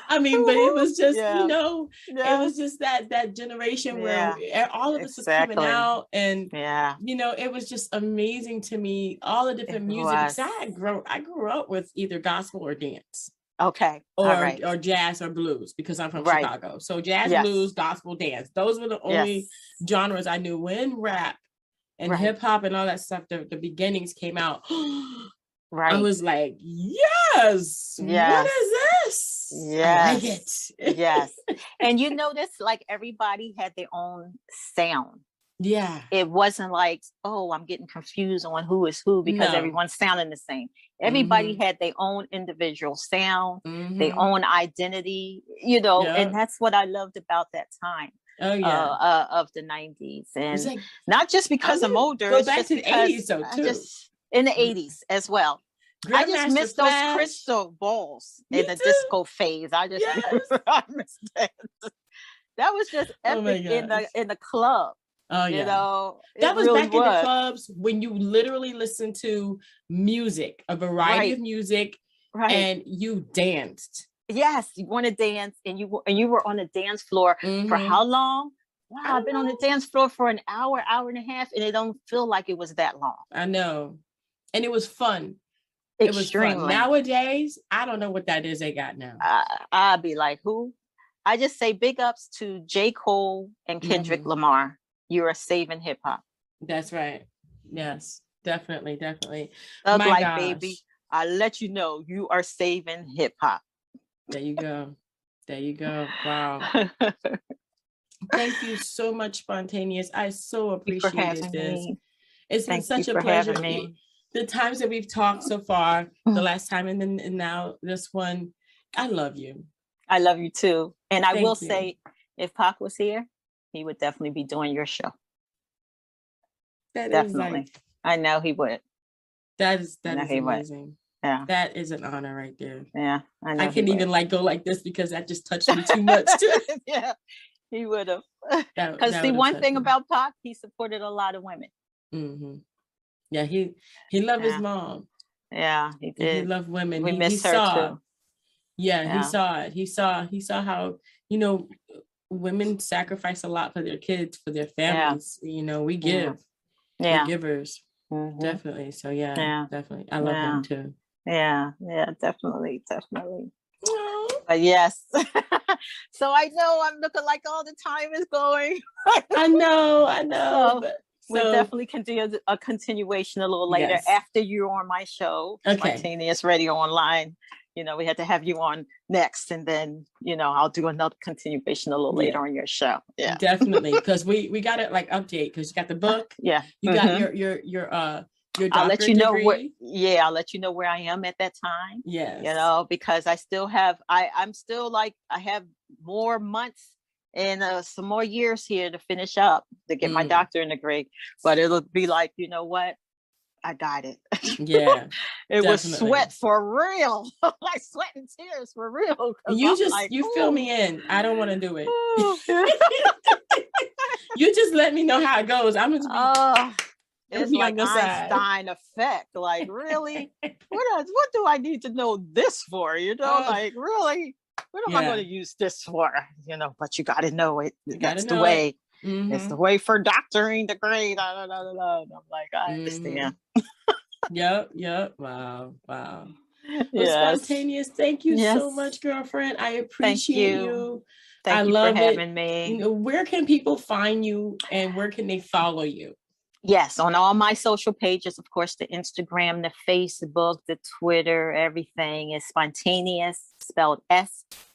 I mean, but it was just, it was just that generation where all of this was coming out, and it was just amazing to me, all the different music. Because I grew up with either gospel or dance. Okay. Or jazz or blues, because I'm from Chicago. So jazz, blues, gospel, dance. Those were the only genres I knew. When rap and hip hop and all that stuff, the beginnings came out. I was like, yes, what is this? I like it. And you notice like everybody had their own sound. Yeah. It wasn't like, oh, I'm getting confused on who is who, because everyone's sounding the same. Everybody had their own individual sound, their own identity, and that's what I loved about that time. Of the 90s. And like, not just because I'm older, go back to the 80s though too. In the 80s as well. I just missed those crystal balls in the disco phase. I just I missed that. That was just epic in the club. Oh yeah, that was really back in the clubs when you literally listened to music, a variety of music, and you danced. Yes, you want to dance, and you were on the dance floor for how long? Wow, I've been on the dance floor for an hour and a half, and it don't feel like it was that long. I know, and it was fun. Extremely. It was fun. Nowadays, I don't know what that is they got now. I'd be like, who? I just say big ups to J. Cole and Kendrick Lamar. You are saving hip hop. That's right. Yes, definitely. Thug Life, baby. I let you know you are saving hip hop. There you go. Wow. Thank you so much, Spontaneous. I so appreciated this. It's been such a pleasure. The times that we've talked so far, the last time and now this one, I love you. I love you too. And I will say, if Pac was here, he would definitely be doing your show. Definitely. I know he would. That is amazing. Yeah. That is an honor right there. Yeah. I can even like go like this because that just touched me too much. Yeah, he would have. Because see, one thing about Pac, he supported a lot of women. Yeah, he loved his mom. Yeah, he did. He loved women. We miss her too. Yeah, he saw it. He saw how, women sacrifice a lot for their kids, for their families. We give. Yeah. We're givers. Definitely. So definitely. I love them too. Yeah, definitely. But yes. So I know I'm looking like all the time is going. I know. We'll definitely continue a continuation a little later after you're on my show, Spontaneous Radio Online. We had to have you on next, and then I'll do another continuation a little later on your show. Yeah, definitely, because we got to like update, because you got the book. Yeah, you got your I'll let you know degree. I'll let you know where I am at that time. Yes, because I still have I'm still like I have more months and some more years here to finish up to get my doctorate degree. But it'll be like, what? I got it. Yeah, It was definitely. sweat for real, like sweat and tears for real. 'Cause You I'm just, like, you fill me in. I don't want to do it. ooh, yeah. You just let me know how it goes. I'm gonna It's be on like your side. Einstein effect. Like, really? What do I need to know this for? You know, like, really? What am I going Yeah, to use this for? You know, but you got to know it. you gotta That's the know it. way. It's the Mm-hmm. way for doctoring the grade. And I'm like, I Mm-hmm. understand. Yep. Wow. Well, Yes. Spontaneous, thank you so Yes. much, girlfriend. I Thank appreciate you. you. I Thank you for love it. having me. Where can people find you and where can they follow you? Yes, on all my social pages, of course, the Instagram, the Facebook, the Twitter, everything is Spontaneous, spelled Spantaneeus.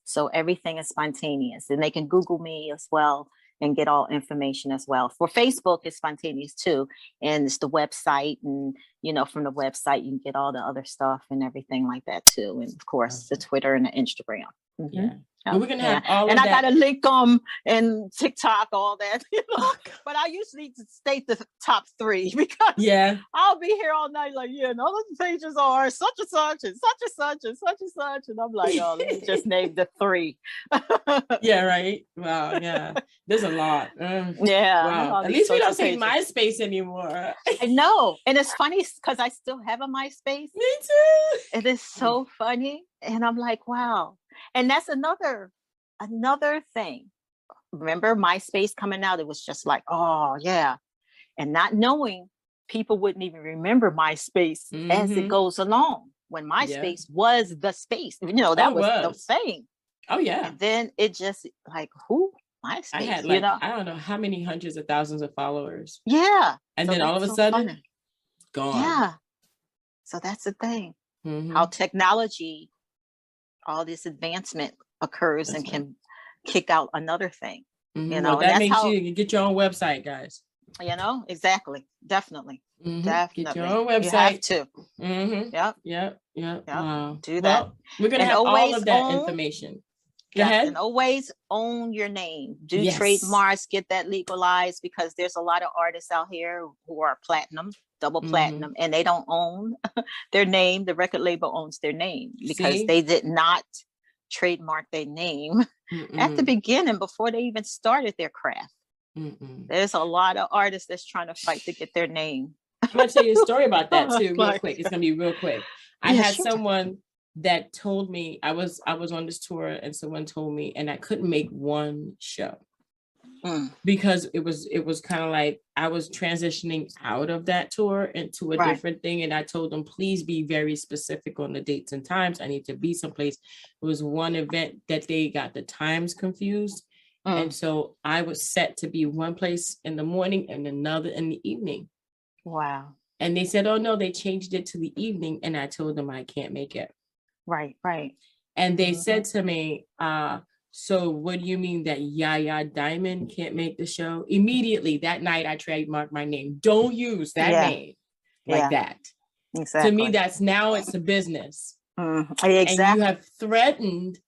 So everything is Spontaneous. And they can Google me as well and get all information as well. For Facebook, it's Spontaneous too. And it's the website. And, you know, from the website, you can get all the other stuff and everything like that too. And of course, the Twitter and the Instagram. Mm-hmm. Yeah. Oh, And we're gonna have all and of I that. got a link and TikTok, all that, you know. Oh, but I usually state the top 3 because yeah. I'll be here all night, like, yeah, and all the pages are such and such and such and such and such and such. And I'm like, oh, let me just name the 3. Yeah, right. Wow, yeah. There's a lot. Yeah, Wow. all At these least we don't social say pages. MySpace anymore. I know. And it's funny because I still have a MySpace. Me too. It is so funny. And I'm like, wow. And that's another thing. Remember MySpace coming out? It was just like, oh yeah. And not knowing, people wouldn't even remember MySpace as it goes along. When Yeah. MySpace was the space, you know, that was the thing. Oh yeah. And then it just like, who? MySpace, I had you like, know? I don't know how many hundreds of thousands of followers. Yeah. And So then all of a that's so sudden, funny. gone. Yeah. So that's the thing. Mhm. How technology, all this advancement occurs That's and right. can kick out another thing. Mhm. You know, Well, and that that's makes how, you get your own website, guys. you know, exactly. Definitely. Mhm. Definitely. Get your own You have website. to. Mhm. Yep. Yep. Yep. Do that. Well, we're gonna And have all always of that own. information. Go Yes, ahead. and always own your name. Do Yes. trademarks, get that legalized, because there's a lot of artists out here who are platinum, double platinum, and they don't own their name. The record label owns their name because they did not trademark their name at the beginning before they even started their craft. There's a lot of artists that's trying to fight to get their name. I'm gonna tell you a story about that too, real quick. It's gonna be real quick. I had someone that told me I was on this tour, and someone told me, and I couldn't make one show because it was kind of like I was transitioning out of that tour into a different thing, and I told them, please be very specific on the dates and times. I need to be someplace. It was one event that they got the times confused, and so I was set to be one place in the morning and another in the evening. Wow. And they said, oh no, they changed it to the evening. And I told them I can't make it. Right. And they said to me, so what do you mean that Yaya Diamond can't make the show? Immediately that night, I trademarked my name. Don't use that name like that. Exactly. To me, it's a business. Exactly. And you have threatened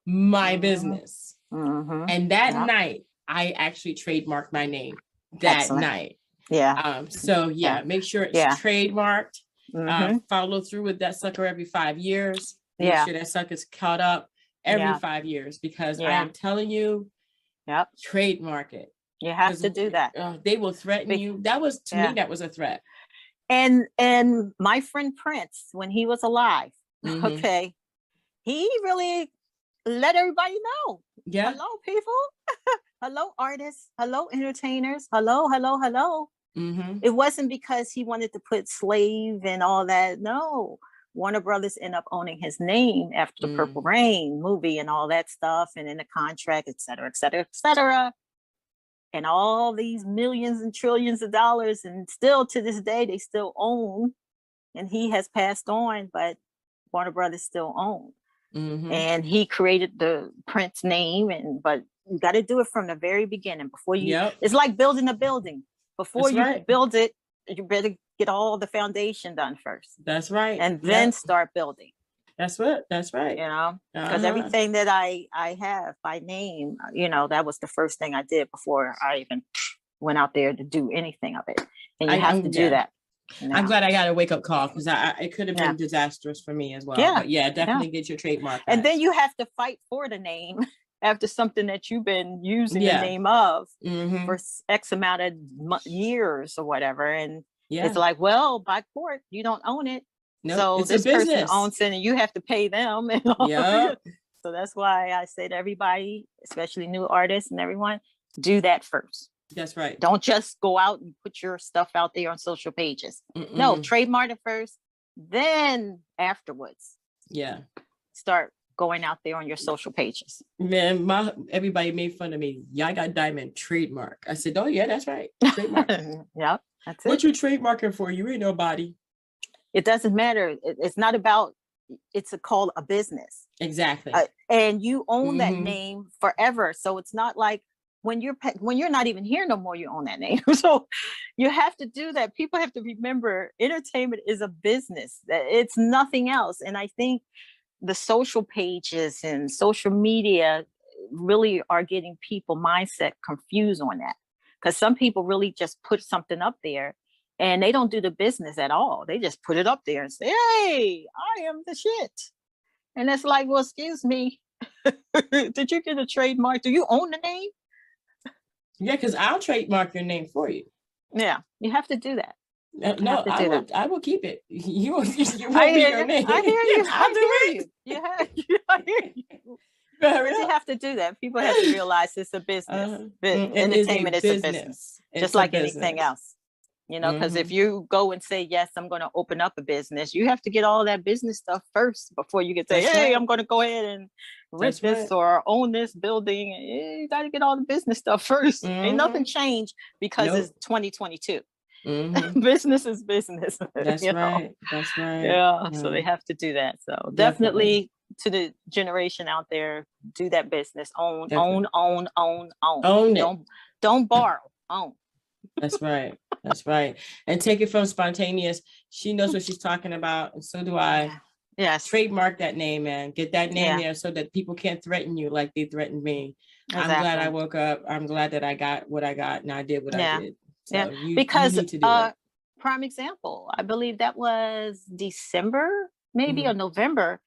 my business. And that night, I actually trademarked my name that night. Yeah. So make sure it's trademarked. Follow through with that sucker every 5 years. Make sure that sucker's caught up every 5 years, because I am telling you, trademark it. You have to do that. They will threaten you. That was to me, that was a threat. And my friend Prince, when he was alive, he really let everybody know. Yeah. Hello, people. Hello, artists. Hello, entertainers. Hello. It wasn't because he wanted to put slave and all that. No, Warner Brothers ended up owning his name after the Purple Rain movie and all that stuff, and in the contract, et cetera, et cetera, et cetera. And all these millions and trillions of dollars, and still to this day, they still own. And he has passed on, but Warner Brothers still own. And he created the Prince name, but you got to do it from the very beginning before you. It's like building a building. Before you build it, you better get all the foundation done first. That's right. And then start building. That's what. That's right. Because everything that I have by name, that was the first thing I did before I even went out there to do anything of it. And you have to do that. I'm glad I got a wake up call, because it could have been disastrous for me as well. Yeah. But definitely get your trademark. And then you have to fight for the name after something that you've been using the name of for X amount of years or whatever. And it's like, well, by court, you don't own it. Nope, so this person owns it and you have to pay them. And so that's why I say to everybody, especially new artists and everyone, do that first. That's right. Don't just go out and put your stuff out there on social pages. No, trademark it first. Then afterwards, start going out there on your social pages. Man, everybody made fun of me. Yeah, I got diamond trademark. I said, oh yeah, that's right. Trademark. Yep, that's it. What you trademarking for? You ain't nobody. It doesn't matter. It's not about. It's called a business. Exactly. And you own that name forever. So it's not like when you're not even here no more, you own that name. So you have to do that. People have to remember, entertainment is a business. It's nothing else. And I think the social pages and social media really are getting people mindset confused on that, because some people really just put something up there and they don't do the business at all. They just put it up there and say, hey, I am the shit. And it's like, well, excuse me, did you get a trademark? Do you own the name? Yeah, because I'll trademark your name for you. Yeah, you have to do that. No, I will keep it. You will be your name. I hear you. I hear you. I hear you. But you have to do that. People have to realize it's a business. Entertainment is a business, just like anything else. Because if you go and say, yes, I'm going to open up a business, you have to get all that business stuff first before you can say, hey, I'm going to go ahead and rent this or own this building. You got to get all the business stuff first. Ain't nothing changed because it's 2022. Business is business. That's right. That's right. Yeah. So they have to do that. So definitely to the generation out there, do that business. Own it. Don't borrow. Own. That's right. That's right. And take it from Spantaneeus. She knows what she's talking about. And so do I. Yes. Trademark that name, man. Get that name there so that people can't threaten you like they threatened me. Exactly. I'm glad I woke up. I'm glad that I got what I got and I did what I did. So because you need to do it. Prime example, I believe that was December, maybe or November.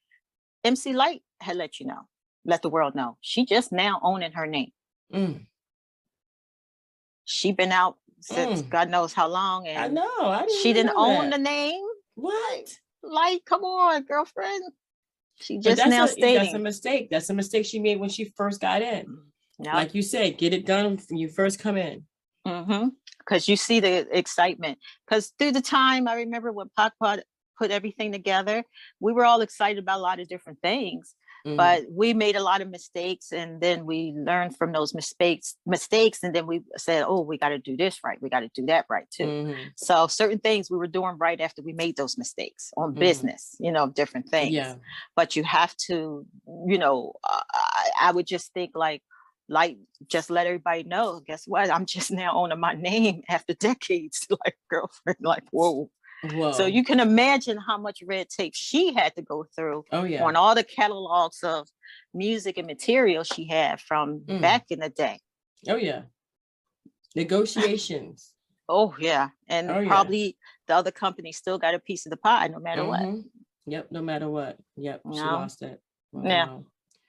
MC Light had let the world know. She just now owning her name. She been out since God knows how long, and I know. She didn't own the name. What? Like, come on, girlfriend. She just now stating that's a mistake. That's a mistake she made when she first got in. Yep. Like you said, get it done when you first come in. Because you see the excitement. Because through the time, I remember when Pac put everything together, we were all excited about a lot of different things. But we made a lot of mistakes, and then we learned from those mistakes, and then we said, oh, we got to do this right. We got to do that right too. So certain things we were doing right after we made those mistakes on business, different things. Yeah. But you have to, I would just think like just let everybody know, guess what? I'm just now owning my name after decades, like girlfriend, like, whoa. So you can imagine how much red tape she had to go through on all the catalogs of music and material she had from back in the day. Oh, yeah. Negotiations. And probably the other company still got a piece of the pie, no matter what. Yep, no matter what. Yep, she lost it. Wow.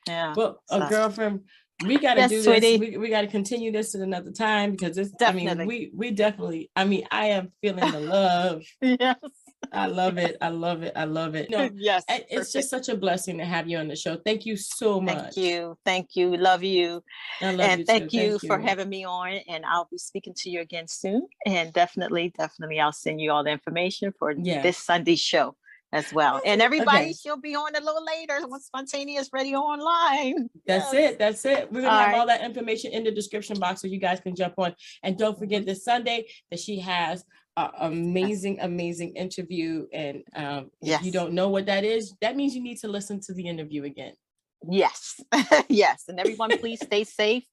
Yeah. Well, girlfriend, we got to do this. We got to continue this at another time, because it's definitely. We definitely. I am feeling the love. Yes. I love it. I love it. I love it. Yes. It's just such a blessing to have you on the show. Thank you so much. Thank you. Love you. I love you. Thank you for having me on. And I'll be speaking to you again soon. And definitely, I'll send you all the information for this Sunday's show as well. And everybody, she'll be on a little later when Spantaneeus ready online. That's it. We're going to have all that information in the description box so you guys can jump on. And don't forget this Sunday that she has an amazing interview. And if you don't know what that is, that means you need to listen to the interview again. Yes. Yes. And everyone, please stay safe.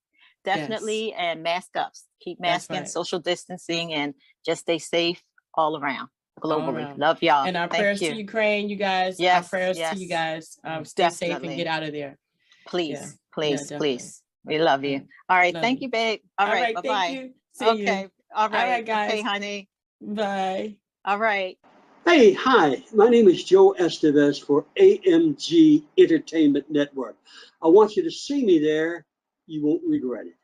Definitely. Yes. And mask up. Keep masking, social distancing, and just stay safe all around. globally. right. Love y'all. And our Thank prayers to you. Ukraine, you guys. Our Yes, prayers to yes, you guys. Stay safe and definitely. get out of there. Please, Yeah, please, definitely. please. We love you. All right. Love Thank you. you, babe. All All right. right, thank Bye-bye. you. See Okay. you. All right. All right, guys. Okay, honey. Bye. All right. Hey, hi, my name is Joe Estevez for AMG Entertainment Network. I want you to see me there. You won't regret it.